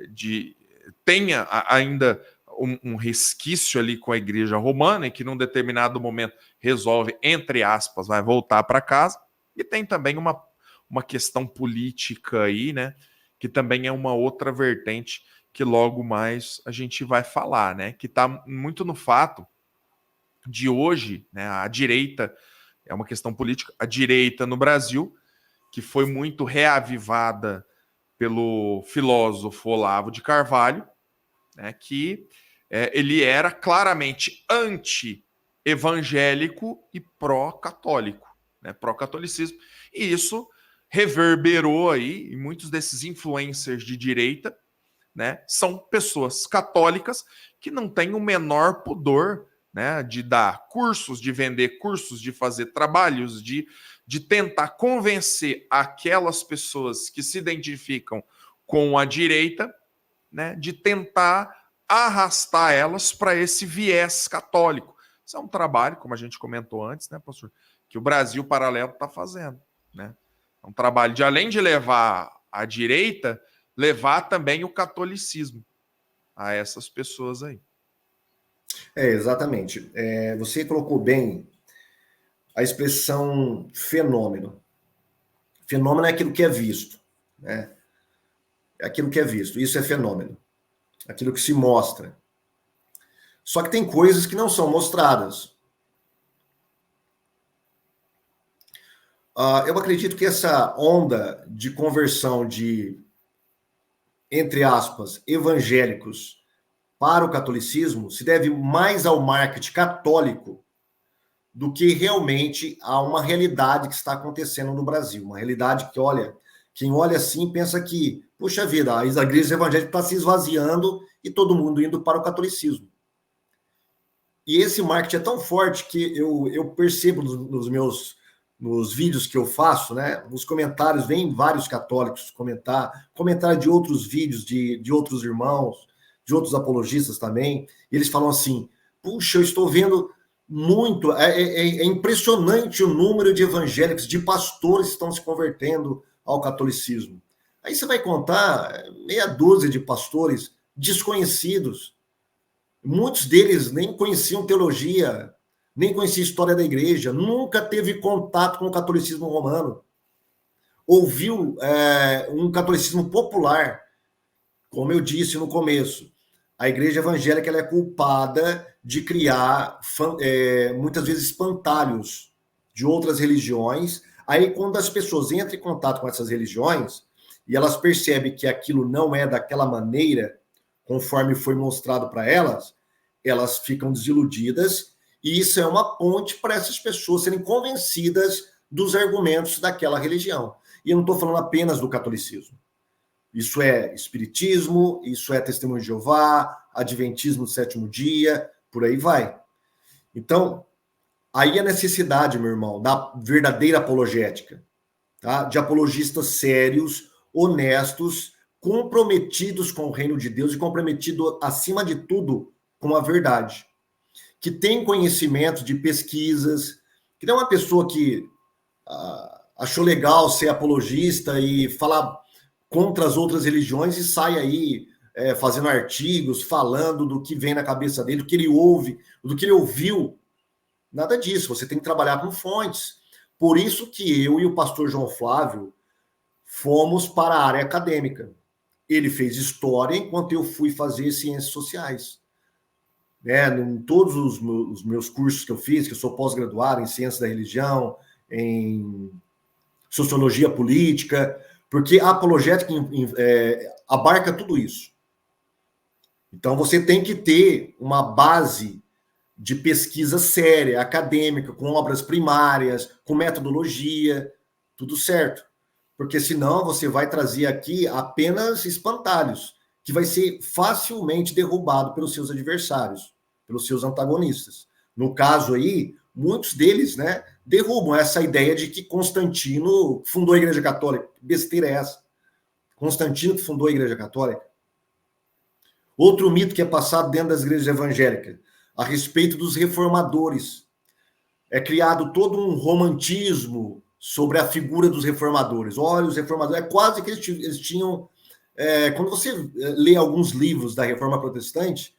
de tenha ainda um resquício ali com a igreja romana e que num determinado momento resolve, entre aspas, vai voltar para casa. E tem também uma questão política aí, né? Que também é uma outra vertente que logo mais a gente vai falar, né? Que está muito no fato de hoje, né? A direita, é uma questão política, a direita no Brasil, que foi muito reavivada pelo filósofo Olavo de Carvalho, né, que ele era claramente anti-evangélico e pró-católico, né, pró-catolicismo, e isso reverberou aí, e muitos desses influencers de direita, né, são pessoas católicas que não têm o menor pudor, né, de dar cursos, de vender cursos, de fazer trabalhos, de tentar convencer aquelas pessoas que se identificam com a direita, né, de tentar arrastar elas para esse viés católico. Isso é um trabalho, como a gente comentou antes, né, pastor, que o Brasil Paralelo está fazendo, né? É um trabalho de, além de levar a direita, levar também o catolicismo a essas pessoas aí. Exatamente. Você colocou bem a expressão fenômeno. Fenômeno é aquilo que é visto, né? É aquilo que é visto. Isso é fenômeno. Aquilo que se mostra. Só que tem coisas que não são mostradas. Eu acredito que essa onda de conversão de, entre aspas, evangélicos para o catolicismo se deve mais ao marketing católico do que realmente a uma realidade que está acontecendo no Brasil. Uma realidade que, olha, quem olha assim pensa que, puxa vida, a igreja evangélica está se esvaziando e todo mundo indo para o catolicismo. E esse marketing é tão forte que eu percebo nos vídeos que eu faço, né? Nos comentários, vem vários católicos comentar de outros vídeos de outros irmãos, de outros apologistas também. E eles falam assim: puxa, eu estou vendo muito, é impressionante o número de evangélicos, de pastores que estão se convertendo ao catolicismo. Aí você vai contar meia dúzia de pastores desconhecidos. Muitos deles nem conheciam teologia, nem conheciam história da igreja, nunca teve contato com o catolicismo romano. Ouviu um catolicismo popular, como eu disse no começo. A igreja evangélica ela é culpada de criar, muitas vezes, espantalhos de outras religiões. Aí, quando as pessoas entram em contato com essas religiões e elas percebem que aquilo não é daquela maneira, conforme foi mostrado para elas, elas ficam desiludidas, e isso é uma ponte para essas pessoas serem convencidas dos argumentos daquela religião. E eu não estou falando apenas do catolicismo. Isso é espiritismo, isso é testemunho de Jeová, adventismo do sétimo dia, por aí vai. Então, aí a necessidade, meu irmão, da verdadeira apologética, tá? De apologistas sérios, honestos, comprometidos com o reino de Deus e comprometido, acima de tudo, com a verdade. Que tem conhecimento de pesquisas, que não é uma pessoa que achou legal ser apologista e falar contra as outras religiões e sai aí fazendo artigos, falando do que vem na cabeça dele, do que ele ouve, do que ele ouviu. Nada disso, você tem que trabalhar com fontes. Por isso que eu e o pastor João Flávio fomos para a área acadêmica. ele fez história enquanto eu fui fazer ciências sociais. Em todos os meus cursos que eu fiz, que eu sou pós-graduado em ciências da religião, em sociologia política, porque a apologética abarca tudo isso. Então, você tem que ter uma base de pesquisa séria, acadêmica, com obras primárias, com metodologia, tudo certo. Porque senão você vai trazer aqui apenas espantalhos, que vai ser facilmente derrubado pelos seus adversários, pelos seus antagonistas. No caso aí, muitos deles, né, derrubam essa ideia de que Constantino fundou a Igreja Católica. Que besteira é essa? Constantino que fundou a Igreja Católica? Outro mito que é passado dentro das igrejas evangélicas, a respeito dos reformadores. É criado todo um romantismo sobre a figura dos reformadores. Olha, os reformadores, é quase que eles tinham... quando você lê alguns livros da Reforma Protestante,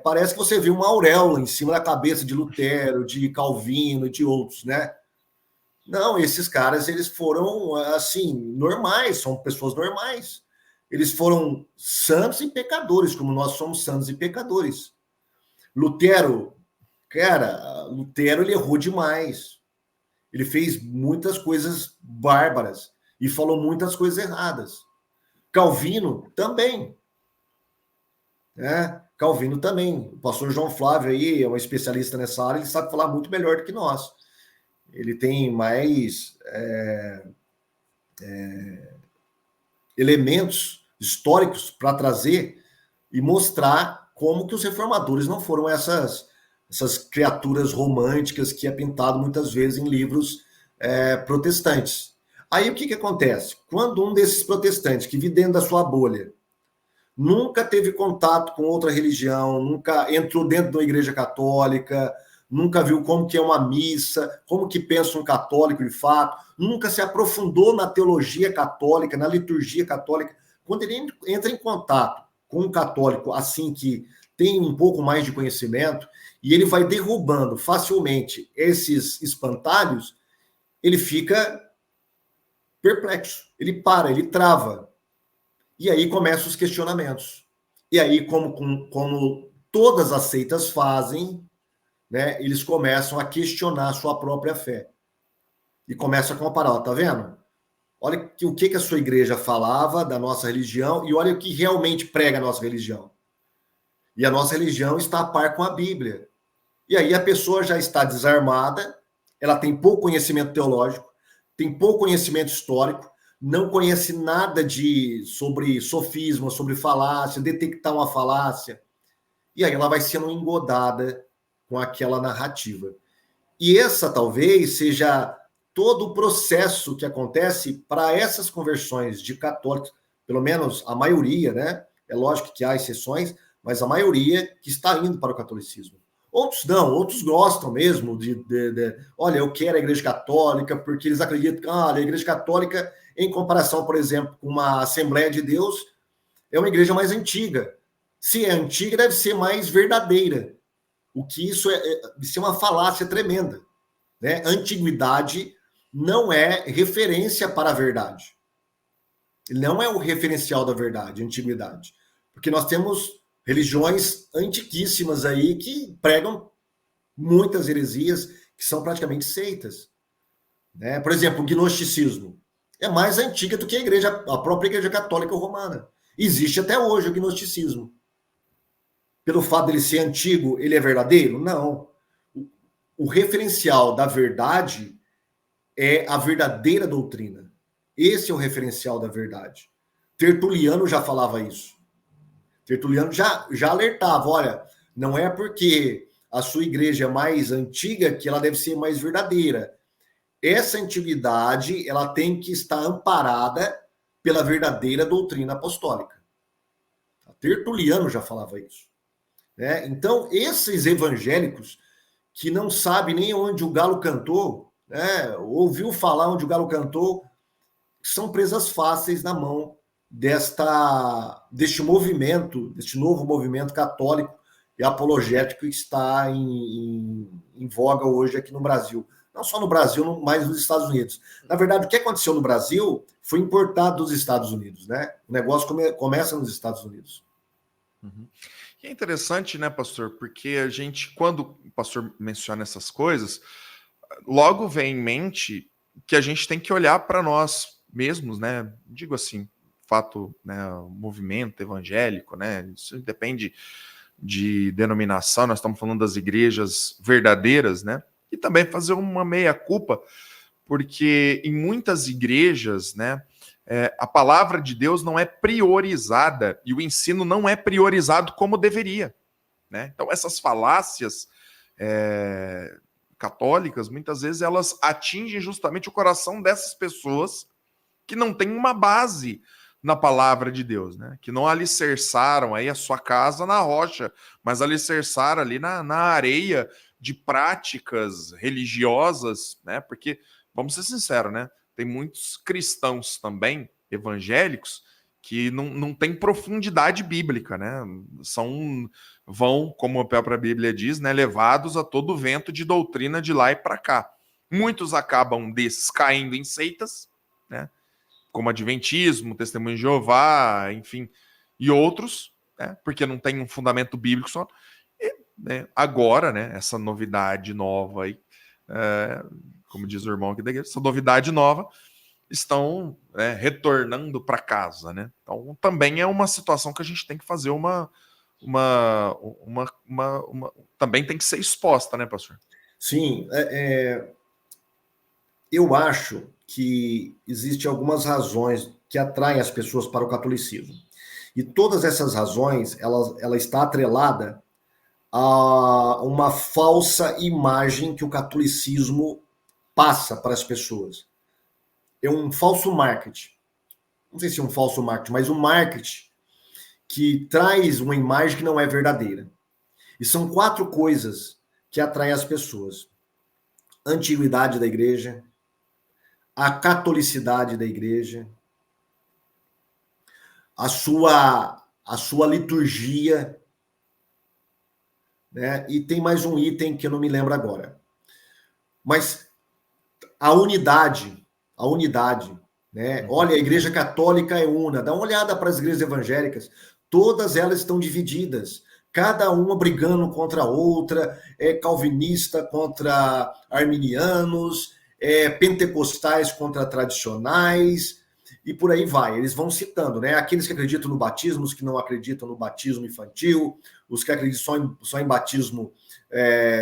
parece que você vê uma auréola em cima da cabeça de Lutero, de Calvino, de outros, né? Não, esses caras, eles foram, assim, normais, são pessoas normais. Eles foram santos e pecadores, como nós somos santos e pecadores. Lutero, ele errou demais. Ele fez muitas coisas bárbaras e falou muitas coisas erradas. Calvino também. Calvino também. O pastor João Flávio aí é um especialista nessa área, ele sabe falar muito melhor do que nós. Ele tem mais elementos históricos para trazer e mostrar como que os reformadores não foram essas criaturas românticas que é pintado muitas vezes em livros protestantes. Aí o que acontece? Quando um desses protestantes que vive dentro da sua bolha nunca teve contato com outra religião, nunca entrou dentro de uma igreja católica, nunca viu como que é uma missa, como que pensa um católico de fato, nunca se aprofundou na teologia católica, na liturgia católica. Quando ele entra em contato com um católico assim que tem um pouco mais de conhecimento, e ele vai derrubando facilmente esses espantalhos, ele fica perplexo, ele para, ele trava. E aí começam os questionamentos. E aí, como todas as seitas fazem, né, eles começam a questionar a sua própria fé. E começam a comparar, ó, tá vendo? Olha o que a sua igreja falava da nossa religião e olha o que realmente prega a nossa religião. E a nossa religião está a par com a Bíblia. E aí a pessoa já está desarmada, ela tem pouco conhecimento teológico, tem pouco conhecimento histórico, não conhece nada sobre sofisma, sobre falácia, detectar uma falácia. E aí ela vai sendo engodada com aquela narrativa. E essa talvez seja todo o processo que acontece para essas conversões de católicos, pelo menos a maioria, né? É lógico que há exceções, mas a maioria que está indo para o catolicismo. Outros não, outros gostam mesmo olha, eu quero a Igreja Católica, porque eles acreditam que a Igreja Católica, em comparação, por exemplo, com uma Assembleia de Deus, é uma igreja mais antiga. Se é antiga, deve ser mais verdadeira. O que isso é uma falácia tremenda. Né? Antiguidade não é referência para a verdade. Ele não é o referencial da verdade, a antiguidade. Porque nós temos religiões antiquíssimas aí que pregam muitas heresias que são praticamente seitas. Né? Por exemplo, o gnosticismo é mais antiga do que a própria Igreja Católica Romana. Existe até hoje o gnosticismo. Pelo fato dele ser antigo, ele é verdadeiro? Não. O referencial da verdade é a verdadeira doutrina. Esse é o referencial da verdade. Tertuliano já falava isso. Tertuliano já alertava, olha, não é porque a sua igreja é mais antiga que ela deve ser mais verdadeira. Essa antiguidade, ela tem que estar amparada pela verdadeira doutrina apostólica. Tertuliano já falava isso. Né? Então, esses evangélicos que não sabem nem onde o galo cantou, né? Ouviu falar onde o galo cantou, são presas fáceis na mão deste movimento, deste novo movimento católico e apologético que está em voga hoje aqui no Brasil. Não só no Brasil, mas nos Estados Unidos. Na verdade, o que aconteceu no Brasil foi importado dos Estados Unidos, né? O negócio começa nos Estados Unidos. Uhum. E é interessante, né, pastor? Porque a gente, quando o pastor menciona essas coisas, logo vem em mente que a gente tem que olhar para nós mesmos, né? Digo assim, fato, né, o movimento evangélico, né? Isso depende de denominação, nós estamos falando das igrejas verdadeiras, né? E também fazer uma meia-culpa, porque em muitas igrejas, né, a palavra de Deus não é priorizada e o ensino não é priorizado como deveria, né? Então essas falácias católicas, muitas vezes elas atingem justamente o coração dessas pessoas que não têm uma base na palavra de Deus, né? Que não alicerçaram aí a sua casa na rocha, mas alicerçaram ali na areia de práticas religiosas, né? Porque, vamos ser sinceros, né? Tem muitos cristãos também, evangélicos, que não têm profundidade bíblica, né? Vão, como a própria Bíblia diz, né? Levados a todo vento de doutrina de lá e para cá. Muitos acabam desses caindo em seitas, né? Como Adventismo, Testemunho de Jeová, enfim, e outros, né, porque não tem um fundamento bíblico só. E, né, agora, né, essa novidade nova aí, como diz o irmão aqui da igreja, essa novidade nova, estão retornando para casa, né? Então, também é uma situação que a gente tem que fazer também tem que ser exposta, né, pastor? Sim, eu acho que existem algumas razões que atraem as pessoas para o catolicismo. E todas essas razões, ela está atrelada a uma falsa imagem que o catolicismo passa para as pessoas. É um falso marketing. Não sei se é um falso marketing, mas um marketing que traz uma imagem que não é verdadeira. E são 4 coisas que atraem as pessoas: a antiguidade da igreja, a catolicidade da igreja, a sua liturgia, né? E tem mais um item que eu não me lembro agora. Mas a unidade, né? Olha, a Igreja Católica é una. Dá uma olhada para as igrejas evangélicas. Todas elas estão divididas. Cada uma brigando contra a outra, calvinista contra arminianos, pentecostais contra tradicionais, e por aí vai. Eles vão citando, né? Aqueles que acreditam no batismo, os que não acreditam no batismo infantil, os que acreditam só em batismo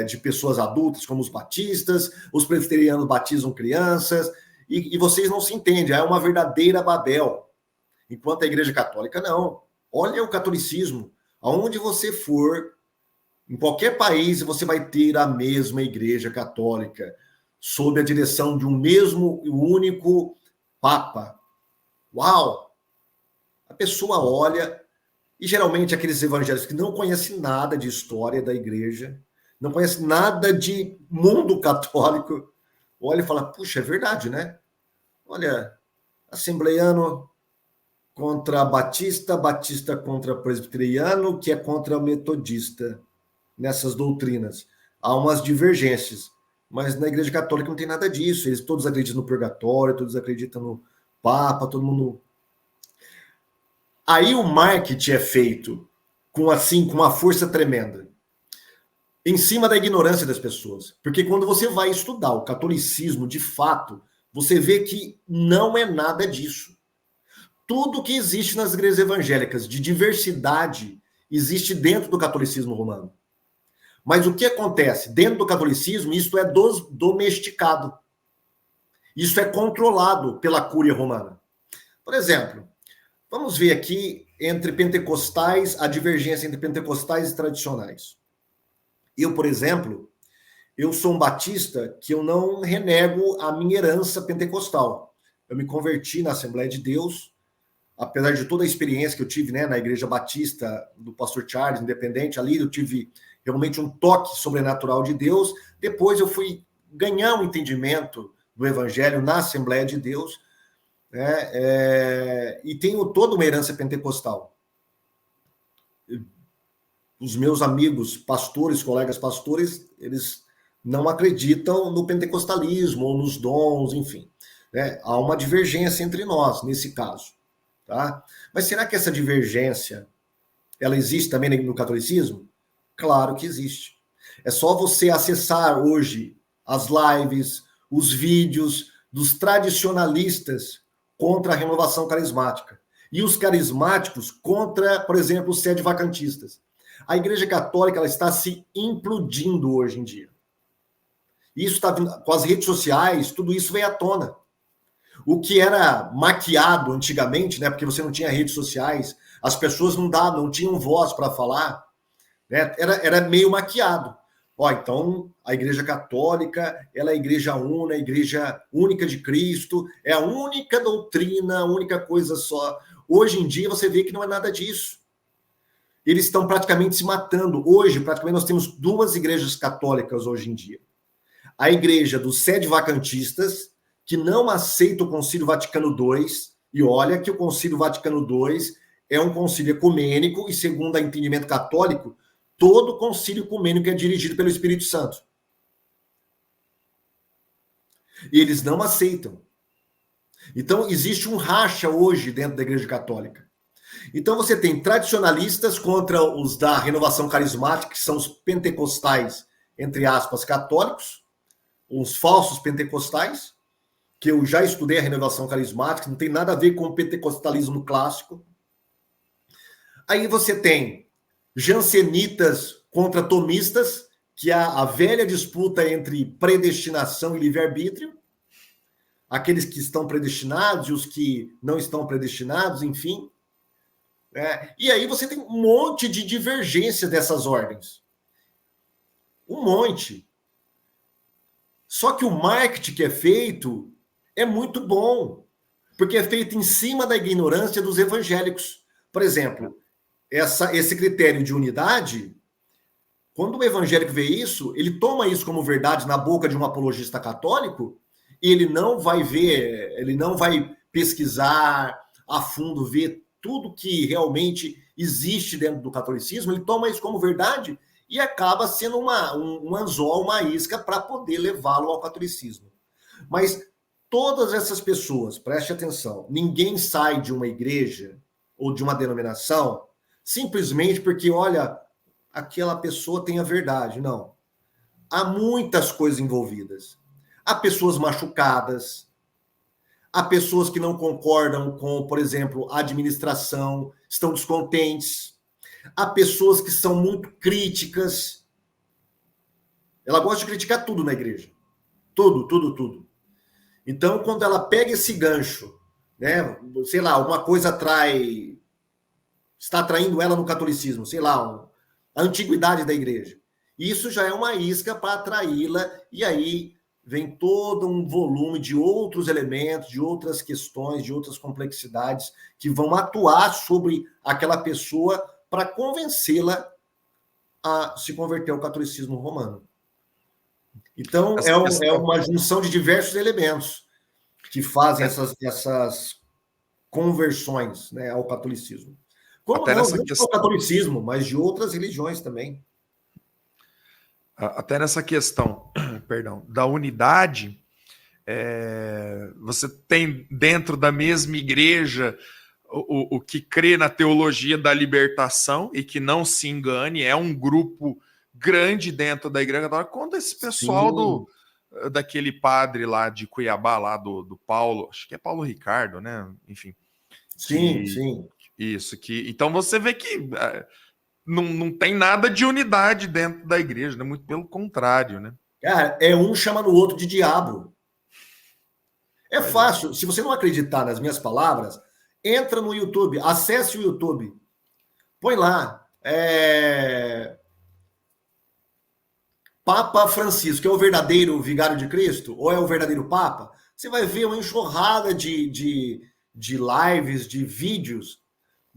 de pessoas adultas, como os batistas, os presbiterianos batizam crianças, e vocês não se entendem, é uma verdadeira Babel. Enquanto a Igreja Católica, não. Olha o catolicismo. Aonde você for, em qualquer país, você vai ter a mesma Igreja Católica, sob a direção de um mesmo e único Papa. Uau! A pessoa olha, e geralmente aqueles evangélicos que não conhecem nada de história da igreja, não conhecem nada de mundo católico, olha e fala, puxa, é verdade, né? Olha, assembleiano contra batista, batista contra presbiteriano, que é contra metodista, nessas doutrinas. Há umas divergências, mas na igreja católica não tem nada disso, eles todos acreditam no purgatório, todos acreditam no Papa, todo mundo... Aí o marketing é feito com uma força tremenda, em cima da ignorância das pessoas. Porque quando você vai estudar o catolicismo, de fato, você vê que não é nada disso. Tudo que existe nas igrejas evangélicas de diversidade existe dentro do catolicismo romano. Mas o que acontece? Dentro do catolicismo, isso é domesticado. Isso é controlado pela cúria romana. Por exemplo, vamos ver aqui entre pentecostais, a divergência entre pentecostais e tradicionais. Eu, por exemplo, eu sou um batista que eu não renego a minha herança pentecostal. Eu me converti na Assembleia de Deus, apesar de toda a experiência que eu tive, né, na Igreja Batista do pastor Charles, independente, ali eu tive realmente um toque sobrenatural de Deus. Depois eu fui ganhar um entendimento do Evangelho na Assembleia de Deus, né, e tenho toda uma herança pentecostal. Os meus amigos pastores, colegas pastores, eles não acreditam no pentecostalismo ou nos dons, enfim. Né? Há uma divergência entre nós, nesse caso. Tá? Mas será que essa divergência ela existe também no catolicismo? Claro que existe. É só você acessar hoje as lives, os vídeos dos tradicionalistas contra a renovação carismática e os carismáticos contra, por exemplo, os sedevacantistas. A Igreja Católica ela está se implodindo hoje em dia. Isso está vindo, com as redes sociais, tudo isso veio à tona. O que era maquiado antigamente, né, porque você não tinha redes sociais, as pessoas não tinham voz para falar, né, era meio maquiado. Ó, então, a Igreja Católica, ela é a Igreja Una, a Igreja Única de Cristo, é a única doutrina, a única coisa só. Hoje em dia, você vê que não é nada disso. Eles estão praticamente se matando. Hoje, praticamente, nós temos duas igrejas católicas hoje em dia. A igreja dos sedevacantistas, que não aceita o Concílio Vaticano II, e olha que o Concílio Vaticano II é um concílio ecumênico, e segundo o entendimento católico, todo concílio ecumênico é dirigido pelo Espírito Santo. E eles não aceitam. Então, existe um racha hoje dentro da Igreja Católica. Então, você tem tradicionalistas contra os da renovação carismática, que são os pentecostais, entre aspas, católicos, os falsos pentecostais, que eu já estudei a renovação carismática, não tem nada a ver com o pentecostalismo clássico. Aí você tem jansenitas contra tomistas, que é a velha disputa entre predestinação e livre-arbítrio, aqueles que estão predestinados e os que não estão predestinados, enfim. E aí você tem um monte de divergência dessas ordens. Um monte. Só que o marketing que é feito é muito bom, porque é feito em cima da ignorância dos evangélicos. Por exemplo, esse critério de unidade, quando o evangélico vê isso, ele toma isso como verdade na boca de um apologista católico, e ele não vai ver, ele não vai pesquisar a fundo, ver tudo que realmente existe dentro do catolicismo, ele toma isso como verdade e acaba sendo um anzol, uma isca para poder levá-lo ao catolicismo. Mas todas essas pessoas, preste atenção, ninguém sai de uma igreja ou de uma denominação simplesmente porque, olha, aquela pessoa tem a verdade. Não. Há muitas coisas envolvidas. Há pessoas machucadas, há pessoas que não concordam com, por exemplo, a administração, estão descontentes. Há pessoas que são muito críticas. Ela gosta de criticar tudo na igreja. Tudo, tudo, tudo. Então, quando ela pega esse gancho, né, sei lá, uma coisa está atraindo ela no catolicismo, sei lá, a antiguidade da igreja. Isso já é uma isca para atraí-la, e aí vem todo um volume de outros elementos, de outras questões, de outras complexidades que vão atuar sobre aquela pessoa para convencê-la a se converter ao catolicismo romano. Então, é uma junção de diversos elementos que fazem essas conversões, né, ao catolicismo. Como não só ao catolicismo, mas de outras religiões também. Até nessa questão, perdão, da unidade, você tem dentro da mesma igreja o que crê na teologia da libertação, e que não se engane, é um grupo grande dentro da igreja católica, contra esse pessoal daquele padre lá de Cuiabá, lá do Paulo, acho que é Paulo Ricardo, né? Enfim. Sim, sim. Isso, então você vê que não tem nada de unidade dentro da igreja, né? Muito pelo contrário, né? Cara, é um chamando o outro de diabo. É fácil. Se você não acreditar nas minhas palavras, entra no YouTube, acesse o YouTube, põe lá, Papa Francisco, é o verdadeiro vigário de Cristo? Ou é o verdadeiro Papa? Você vai ver uma enxurrada de lives, de vídeos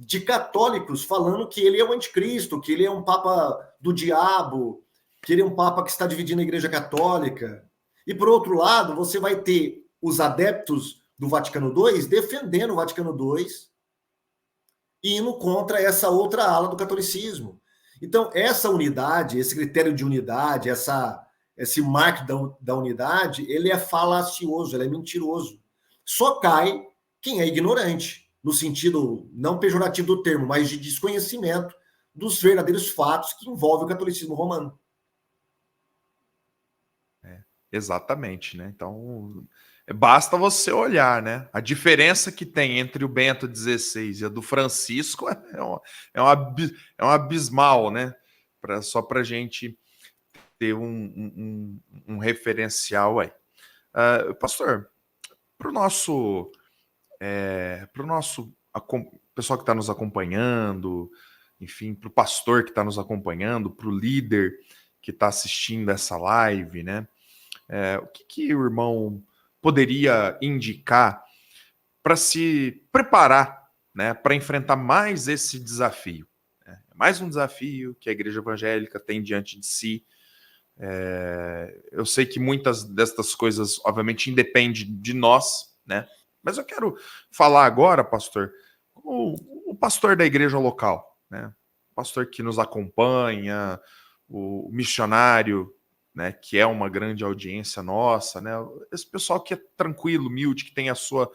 de católicos falando que ele é o anticristo, que ele é um Papa do diabo, que ele é um Papa que está dividindo a Igreja Católica. E, por outro lado, você vai ter os adeptos do Vaticano II defendendo o Vaticano II e indo contra essa outra ala do catolicismo. Então, essa unidade, esse critério de unidade, esse marco da unidade, ele é falacioso, ele é mentiroso. Só cai quem é ignorante, no sentido não pejorativo do termo, mas de desconhecimento dos verdadeiros fatos que envolvem o catolicismo romano. Exatamente, né? Então, basta você olhar, né? A diferença que tem entre o Bento XVI e a do Francisco é um abismal, né? Só para a gente ter um referencial aí. Pastor, para o nosso pessoal que está nos acompanhando, enfim, para o pastor que está nos acompanhando, para o líder que está assistindo essa live, né? O que o irmão poderia indicar para se preparar, né, para enfrentar mais esse desafio? Né? Mais um desafio que a igreja evangélica tem diante de si. Eu sei que muitas destas coisas, obviamente, independem de nós, né? Mas eu quero falar agora, pastor, o pastor da igreja local, né? O pastor que nos acompanha, o missionário, né, que é uma grande audiência nossa, né? Esse pessoal que é tranquilo, humilde, que tem a sua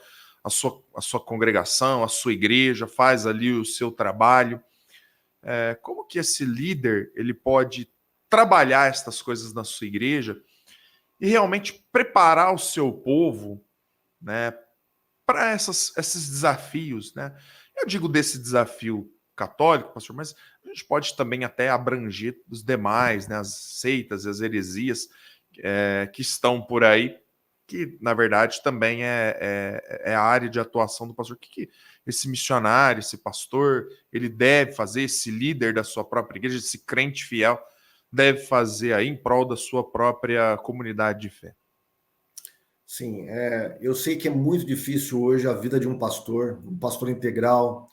congregação, a sua igreja, faz ali o seu trabalho. Como que esse líder ele pode trabalhar estas coisas na sua igreja e realmente preparar o seu povo, né, para esses desafios, né? Eu digo desse desafio católico, pastor, mas a gente pode também até abranger os demais, né, as seitas, as heresias que estão por aí, que na verdade também é a área de atuação do pastor. O que esse missionário, esse pastor, ele deve fazer, esse líder da sua própria igreja, esse crente fiel, deve fazer aí em prol da sua própria comunidade de fé? Sim, eu sei que é muito difícil hoje a vida de um pastor integral.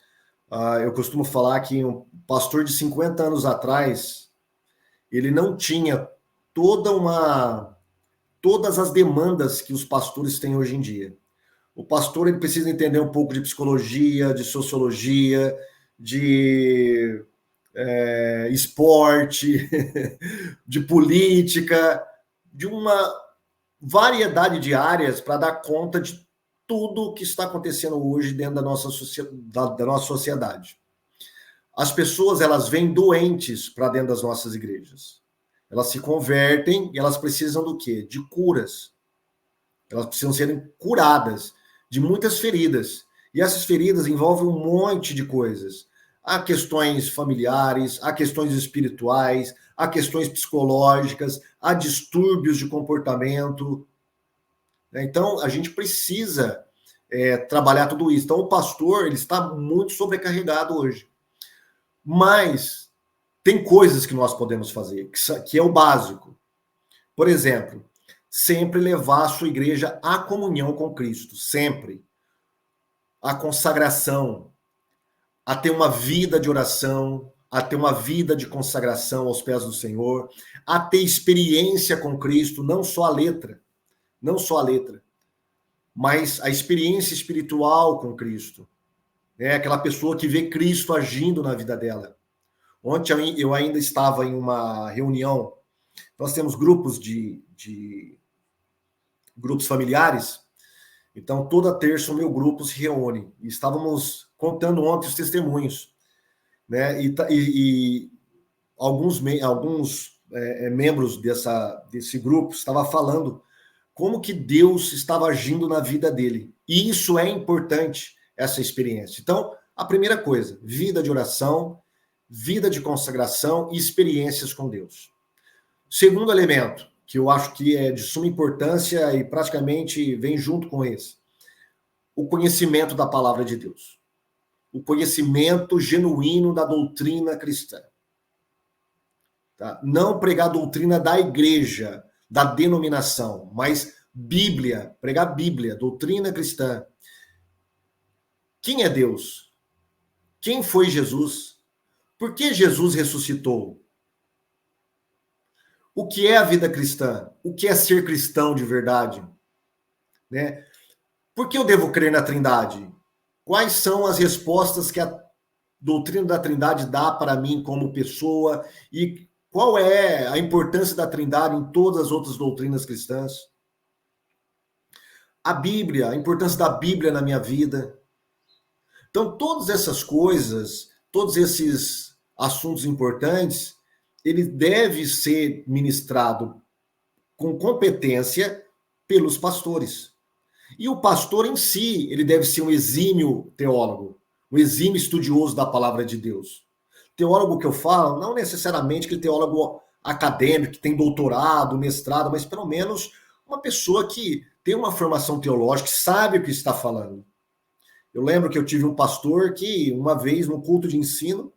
Eu costumo falar que um pastor de 50 anos atrás, ele não tinha todas as demandas que os pastores têm hoje em dia. O pastor ele precisa entender um pouco de psicologia, de sociologia, de esporte, de política, de uma variedade de áreas para dar conta de tudo que está acontecendo hoje dentro da nossa sociedade. As pessoas elas vêm doentes para dentro das nossas igrejas. Elas se convertem e elas precisam do quê? De curas. Elas precisam serem curadas de muitas feridas. E essas feridas envolvem um monte de coisas. Há questões familiares, há questões espirituais, há questões psicológicas, há distúrbios de comportamento. Então, a gente precisa trabalhar tudo isso. Então, o pastor ele está muito sobrecarregado hoje. Mas tem coisas que nós podemos fazer, que é o básico. Por exemplo, sempre levar a sua igreja à comunhão com Cristo, sempre. A consagração, a ter uma vida de oração, a ter uma vida de consagração aos pés do Senhor, a ter experiência com Cristo, não só a letra, mas a experiência espiritual com Cristo. Aquela pessoa que vê Cristo agindo na vida dela. Ontem eu ainda estava em uma reunião, nós temos grupos grupos familiares, então toda terça o meu grupo se reúne, e estávamos contando ontem os testemunhos, né? E alguns membros desse grupo estavam falando como que Deus estava agindo na vida dele, e isso é importante, essa experiência. Então, a primeira coisa, vida de oração, vida de consagração e experiências com Deus. Segundo elemento, que eu acho que é de suma importância e praticamente vem junto com esse, o conhecimento da palavra de Deus. O conhecimento genuíno da doutrina cristã. Tá? Não pregar a doutrina da igreja, da denominação, mas Bíblia, pregar Bíblia, doutrina cristã. Quem é Deus? Quem foi Jesus? Por que Jesus ressuscitou? O que é a vida cristã? O que é ser cristão de verdade? Né? Por que eu devo crer na Trindade? Quais são as respostas que a doutrina da Trindade dá para mim como pessoa e Qual é a importância da Trindade em todas as outras doutrinas cristãs? A Bíblia, a importância da Bíblia na minha vida. Então, todas essas coisas, todos esses assuntos importantes, ele deve ser ministrado com competência pelos pastores. E o pastor em si, ele deve ser um exímio teólogo, um exímio estudioso da palavra de Deus. Teólogo que eu falo, não necessariamente aquele teólogo acadêmico, que tem doutorado, mestrado, mas pelo menos uma pessoa que tem uma formação teológica, que sabe o que está falando. Eu lembro que eu tive um pastor que, uma vez, no culto de ensino,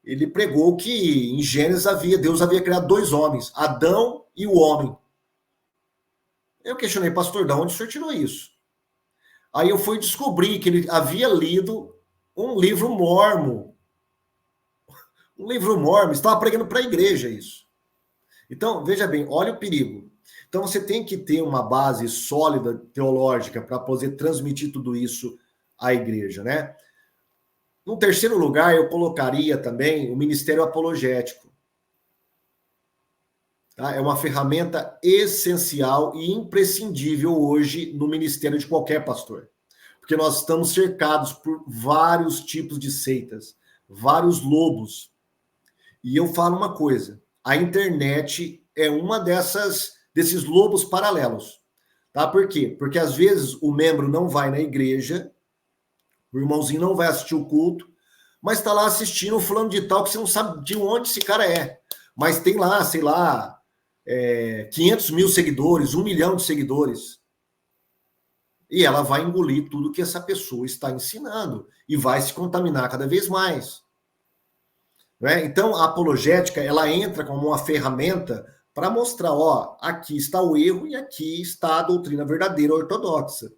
ele pregou que em Gênesis Deus havia criado dois homens, Adão e o homem. Eu questionei, pastor, de onde o senhor tirou isso? Aí eu fui descobrir que ele havia lido um livro mórmon. Um livro mórmon, estava pregando para a igreja isso. Então, veja bem, olha o perigo. Então, você tem que ter uma base sólida teológica para poder transmitir tudo isso à igreja, né? No terceiro lugar, eu colocaria também o ministério apologético. Tá? É uma ferramenta essencial e imprescindível hoje no ministério de qualquer pastor. Porque nós estamos cercados por vários tipos de seitas, vários lobos. E eu falo uma coisa, a internet é uma desses lobos paralelos. Tá? Por quê? Porque às vezes o membro não vai na igreja, o irmãozinho não vai assistir o culto, mas está lá assistindo o fulano de tal que você não sabe de onde esse cara é. Mas tem lá, sei lá, 500 mil seguidores, 1 milhão de seguidores. E ela vai engolir tudo que essa pessoa está ensinando e vai se contaminar cada vez mais. Né? Então, a apologética, ela entra como uma ferramenta para mostrar, ó, aqui está o erro e aqui está a doutrina verdadeira ortodoxa.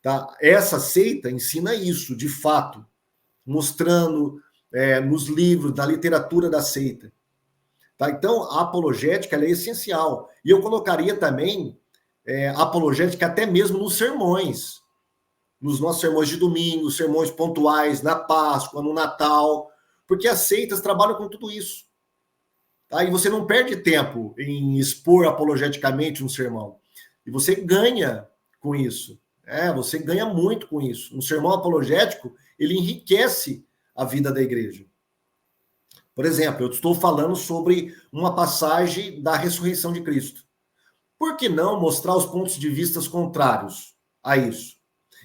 Tá? Essa seita ensina isso, de fato, mostrando nos livros, na literatura da seita. Tá? Então, a apologética ela é essencial. E eu colocaria também a apologética até mesmo nos sermões. Nos nossos sermões de domingo, sermões pontuais, na Páscoa, no Natal, porque as seitas trabalham com tudo isso. Tá? E você não perde tempo em expor apologeticamente um sermão. E você ganha com isso. Você ganha muito com isso. Um sermão apologético, ele enriquece a vida da igreja. Por exemplo, eu estou falando sobre uma passagem da ressurreição de Cristo. Por que não mostrar os pontos de vista contrários a isso?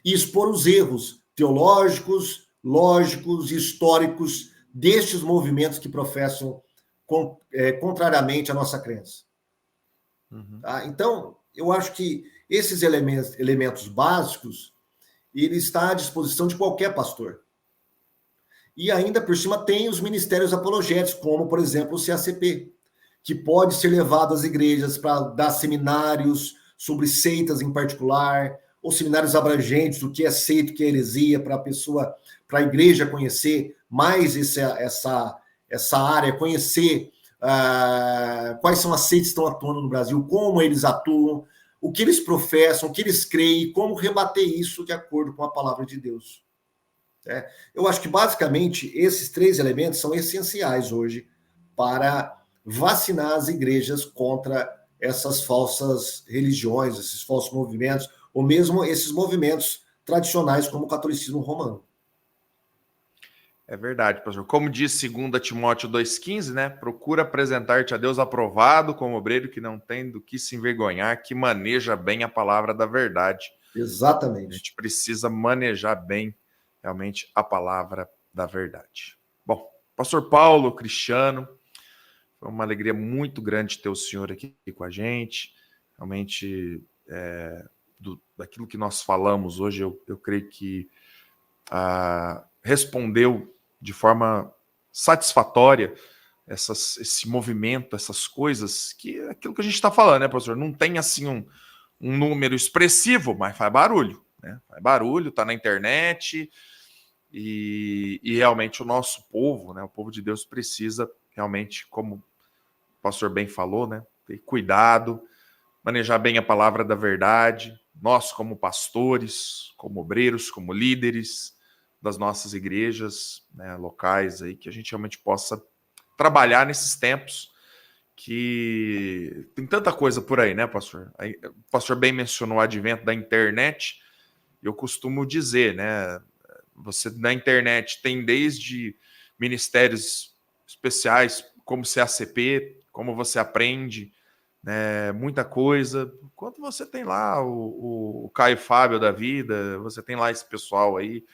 E expor os erros teológicos, lógicos, históricos destes movimentos que professam contrariamente à nossa crença. Uhum. Tá? Então, eu acho que esses elementos básicos, ele está à disposição de qualquer pastor. E ainda por cima tem os ministérios apologéticos, como, por exemplo, o CACP, que pode ser levado às igrejas para dar seminários sobre seitas em particular, ou seminários abrangentes do que é seita, o que é heresia, para a igreja conhecer mais essa área, conhecer quais são as seitas que estão atuando no Brasil, como eles atuam, o que eles professam, o que eles creem, como rebater isso de acordo com a palavra de Deus. Eu acho que, basicamente, esses três elementos são essenciais hoje para vacinar as igrejas contra essas falsas religiões, esses falsos movimentos, ou mesmo esses movimentos tradicionais como o catolicismo romano. É verdade, pastor. Como diz 2 Timóteo 2,15, né? Procura apresentar-te a Deus aprovado, como obreiro que não tem do que se envergonhar, que maneja bem a palavra da verdade. Exatamente. A gente precisa manejar bem, realmente, a palavra da verdade. Bom, pastor Paulo, Cristiano, foi uma alegria muito grande ter o senhor aqui com a gente. Realmente, daquilo que nós falamos hoje, eu creio que respondeu de forma satisfatória esse movimento, essas coisas, que é aquilo que a gente está falando, né, professor? Não tem, assim, um número expressivo, mas faz barulho, né? Faz barulho, está na internet, e realmente o nosso povo, né, o povo de Deus precisa realmente, como o pastor bem falou, né, ter cuidado, manejar bem a palavra da verdade, nós como pastores, como obreiros, como líderes das nossas igrejas, né, locais aí, que a gente realmente possa trabalhar nesses tempos que tem tanta coisa por aí, né, pastor? O pastor bem mencionou o advento da internet. Eu costumo dizer, né, você na internet tem desde ministérios especiais, como CACP, como você aprende, né, muita coisa. Quanto você tem lá o Caio Fábio da vida, você tem lá esse pessoal aí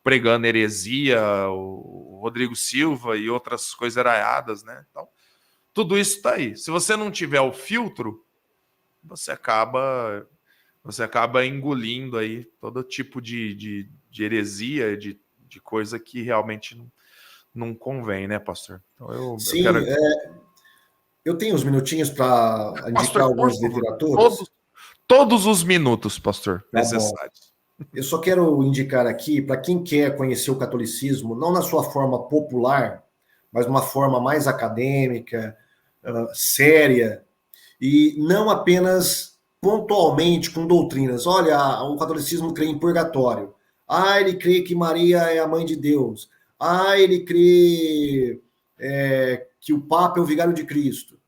pregando heresia, o Rodrigo Silva e outras coisas araiadas, né? Então, tudo isso está aí. Se você não tiver o filtro, você acaba engolindo aí todo tipo de heresia, de coisa que realmente não convém, né, pastor? Então eu Sim, quero. eu tenho uns minutinhos para indicar Pastor, por algumas favor, literaturas. todos os minutos, pastor, Tá bom. necessários. Eu só quero indicar aqui, para quem quer conhecer o catolicismo, não na sua forma popular, mas numa forma mais acadêmica, séria, e não apenas pontualmente com doutrinas. Olha, o catolicismo crê em purgatório. Ah, ele crê que Maria é a mãe de Deus. Ah, ele crê que o Papa é o vigário de Cristo.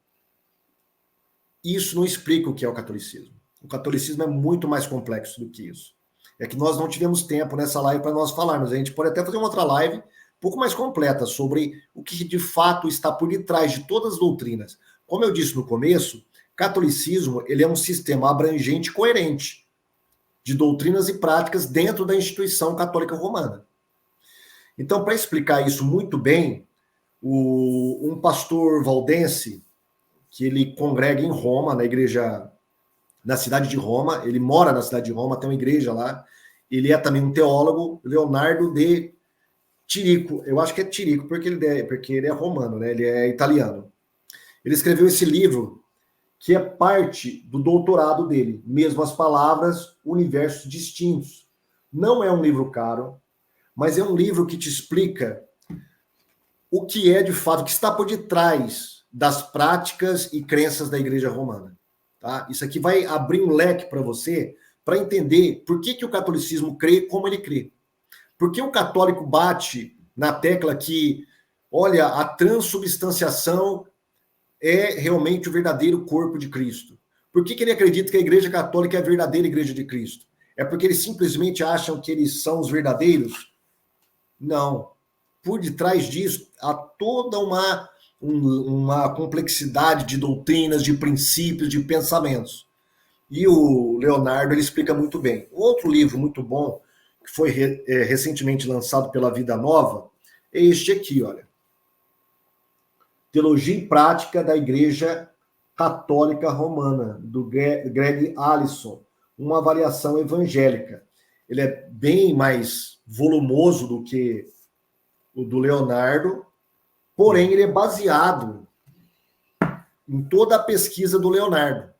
Isso não explica o que é o catolicismo. O catolicismo é muito mais complexo do que isso. É que nós não tivemos tempo nessa live para nós falarmos. A gente pode até fazer uma outra live um pouco mais completa sobre o que de fato está por detrás de todas as doutrinas. Como eu disse no começo, catolicismo ele é um sistema abrangente e coerente de doutrinas e práticas dentro da instituição católica romana. Então, para explicar isso muito bem, um pastor valdense, que ele congrega em Roma, na cidade de Roma, ele mora na cidade de Roma, tem uma igreja lá, ele é também um teólogo, Leonardo de Tirico, eu acho que é Tirico, porque ele é romano, né? Ele é italiano. Ele escreveu esse livro, que é parte do doutorado dele, Mesmas Palavras, Universos Distintos. Não é um livro caro, mas é um livro que te explica o que é, de fato, o que está por detrás das práticas e crenças da Igreja Romana. Tá? Isso aqui vai abrir um leque para você para entender por que o catolicismo crê como ele crê. Por que o católico bate na tecla que, olha, a transubstanciação é realmente o verdadeiro corpo de Cristo? Por que ele acredita que a Igreja Católica é a verdadeira Igreja de Cristo? É porque eles simplesmente acham que eles são os verdadeiros? Não. Por detrás disso, há toda uma complexidade de doutrinas, de princípios, de pensamentos. E o Leonardo ele explica muito bem. Outro livro muito bom, que foi recentemente lançado pela Vida Nova, é este aqui, olha. Teologia e Prática da Igreja Católica Romana, do Greg Allison, uma avaliação evangélica. Ele é bem mais volumoso do que o do Leonardo, porém ele é baseado em toda a pesquisa do Leonardo.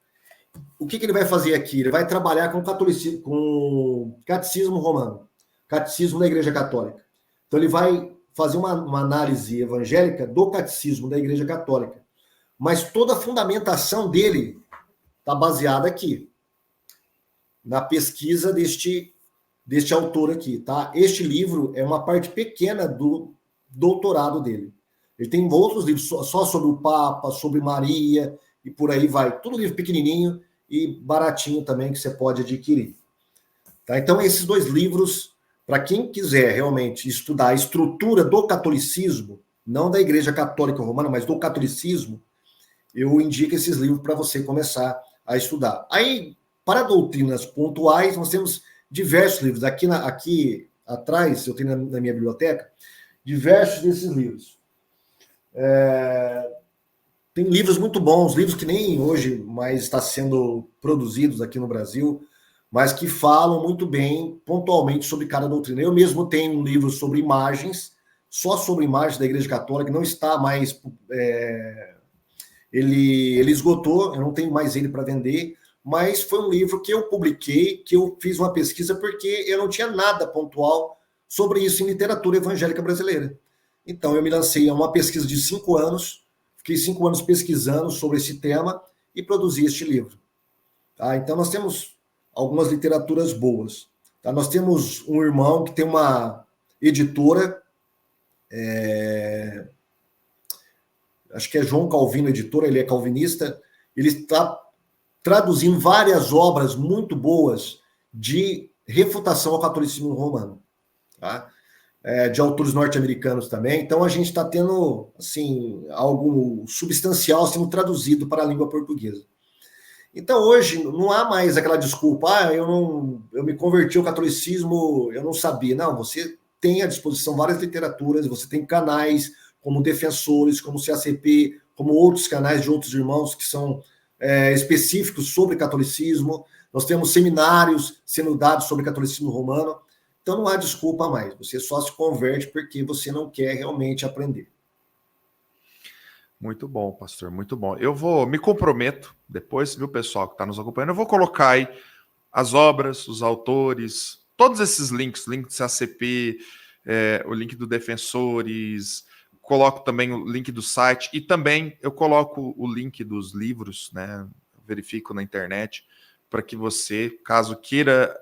O que ele vai fazer aqui? Ele vai trabalhar com catolicismo, com catecismo romano, catecismo da Igreja Católica. Então ele vai fazer uma análise evangélica do catecismo da Igreja Católica. Mas toda a fundamentação dele está baseada aqui, na pesquisa deste autor aqui, tá? Este livro é uma parte pequena do doutorado dele. Ele tem outros livros só sobre o Papa, sobre Maria e por aí vai. Tudo livro pequenininho e baratinho também que você pode adquirir. Tá? Então, esses dois livros, para quem quiser realmente estudar a estrutura do catolicismo, não da Igreja Católica Romana, mas do catolicismo, eu indico esses livros para você começar a estudar. Aí, para doutrinas pontuais, nós temos diversos livros. Aqui atrás, eu tenho na minha biblioteca, diversos desses livros. Tem livros muito bons, livros que nem hoje mais está sendo produzidos aqui no Brasil, mas que falam muito bem, pontualmente, sobre cada doutrina. Eu mesmo tenho um livro sobre imagens, só sobre imagens da Igreja Católica, não está mais... Ele esgotou, eu não tenho mais ele para vender, mas foi um livro que eu publiquei, que eu fiz uma pesquisa, porque eu não tinha nada pontual sobre isso em literatura evangélica brasileira. Então, eu me lancei a uma pesquisa de 5 anos, fiquei 5 anos pesquisando sobre esse tema e produzi este livro. Tá? Então, nós temos algumas literaturas boas. Tá? Nós temos um irmão que tem uma editora, acho que é João Calvino, editor, ele é calvinista, ele está traduzindo várias obras muito boas de refutação ao catolicismo romano, tá? De autores norte-americanos também. Então, a gente está tendo, assim, algo substancial sendo traduzido para a língua portuguesa. Então, hoje, não há mais aquela desculpa, eu me converti ao catolicismo, eu não sabia. Não, você tem à disposição várias literaturas, você tem canais como Defensores, como CACP, como outros canais de outros irmãos que são específicos sobre catolicismo. Nós temos seminários sendo dados sobre catolicismo romano. Então, não há desculpa mais. Você só se converte porque você não quer realmente aprender. Muito bom, pastor, muito bom. Eu me comprometo, depois, viu, pessoal que está nos acompanhando, eu vou colocar aí as obras, os autores, todos esses links, link do CACP, o link do Defensores, coloco também o link do site e também eu coloco o link dos livros, né? Verifico na internet, para que você, caso queira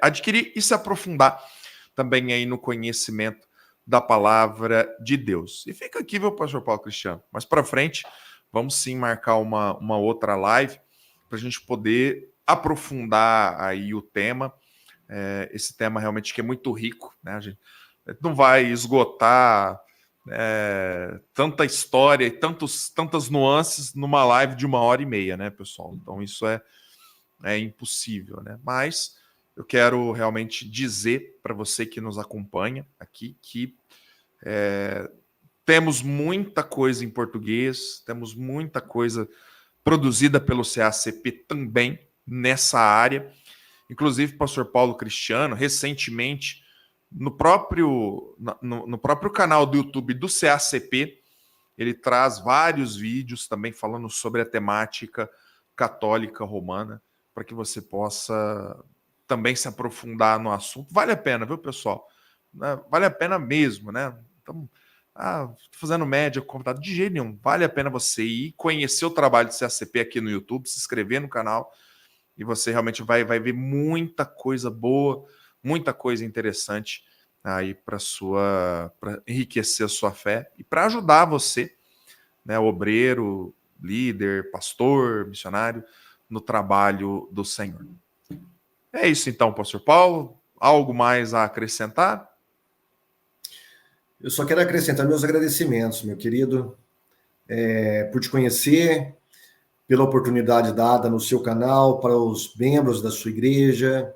adquirir e se aprofundar também aí no conhecimento da palavra de Deus. E fica aqui, viu, pastor Paulo Cristiano? Mais para frente, vamos sim marcar uma outra live para a gente poder aprofundar aí o tema. Esse tema realmente que é muito rico, né? A gente não vai esgotar tanta história e tantas nuances numa live de 1h30, né, pessoal? Então isso é impossível, né? Mas eu quero realmente dizer para você que nos acompanha aqui que temos muita coisa em português, temos muita coisa produzida pelo CACP também nessa área. Inclusive, o pastor Paulo Cristiano, recentemente, no próprio canal do YouTube do CACP, ele traz vários vídeos também falando sobre a temática católica romana, para que você possa também se aprofundar no assunto. Vale a pena, viu, pessoal? Vale a pena mesmo, né? Então, fazendo média, convidado de jeito nenhum. Vale a pena você ir conhecer o trabalho do CACP aqui no YouTube, se inscrever no canal, e você realmente vai ver muita coisa boa, muita coisa interessante aí para enriquecer a sua fé e para ajudar você, né, obreiro, líder, pastor, missionário, no trabalho do Senhor. É isso então, pastor Paulo. Algo mais a acrescentar? Eu só quero acrescentar meus agradecimentos, meu querido, por te conhecer, pela oportunidade dada no seu canal, para os membros da sua igreja,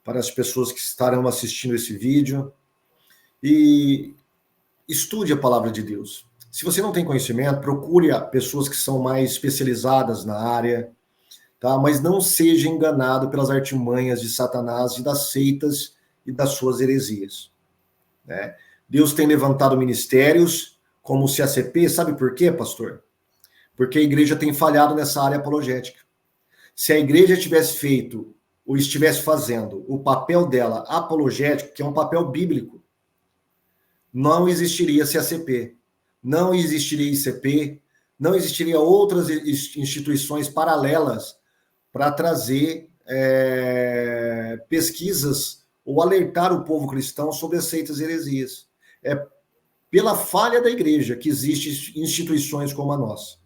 para as pessoas que estarão assistindo esse vídeo. E estude a palavra de Deus. Se você não tem conhecimento, procure pessoas que são mais especializadas na área, tá? Mas não seja enganado pelas artimanhas de Satanás e das seitas e das suas heresias, né? Deus tem levantado ministérios como o CACP, sabe por quê, pastor? Porque a igreja tem falhado nessa área apologética. Se a igreja tivesse feito ou estivesse fazendo o papel dela apologético, que é um papel bíblico, não existiria CACP, não existiria ICP, não existiria outras instituições paralelas para trazer pesquisas ou alertar o povo cristão sobre as seitas e heresias. É pela falha da igreja que existem instituições como a nossa,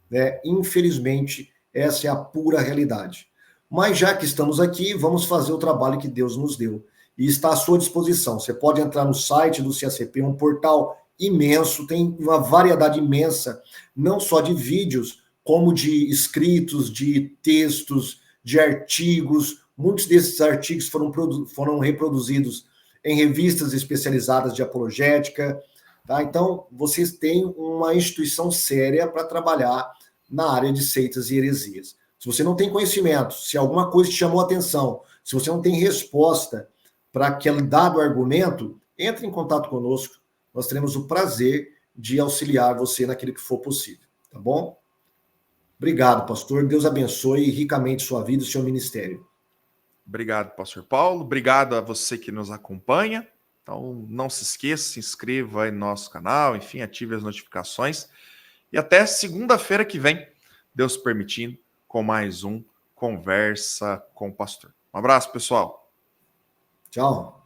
né? Infelizmente, essa é a pura realidade. Mas já que estamos aqui, vamos fazer o trabalho que Deus nos deu. E está à sua disposição. Você pode entrar no site do CACP, um portal imenso, tem uma variedade imensa, não só de vídeos, como de escritos, de textos, de artigos. Muitos desses artigos foram reproduzidos em revistas especializadas de apologética, tá? Então, vocês têm uma instituição séria para trabalhar na área de seitas e heresias. Se você não tem conhecimento, se alguma coisa te chamou a atenção, se você não tem resposta para aquele dado argumento, entre em contato conosco. Nós teremos o prazer de auxiliar você naquilo que for possível, tá bom? Obrigado, pastor. Deus abençoe ricamente sua vida e seu ministério. Obrigado, pastor Paulo. Obrigado a você que nos acompanha. Então, não se esqueça, se inscreva aí no nosso canal, enfim, ative as notificações. E até segunda-feira que vem, Deus permitindo, com mais um Conversa com o Pastor. Um abraço, pessoal. Tchau.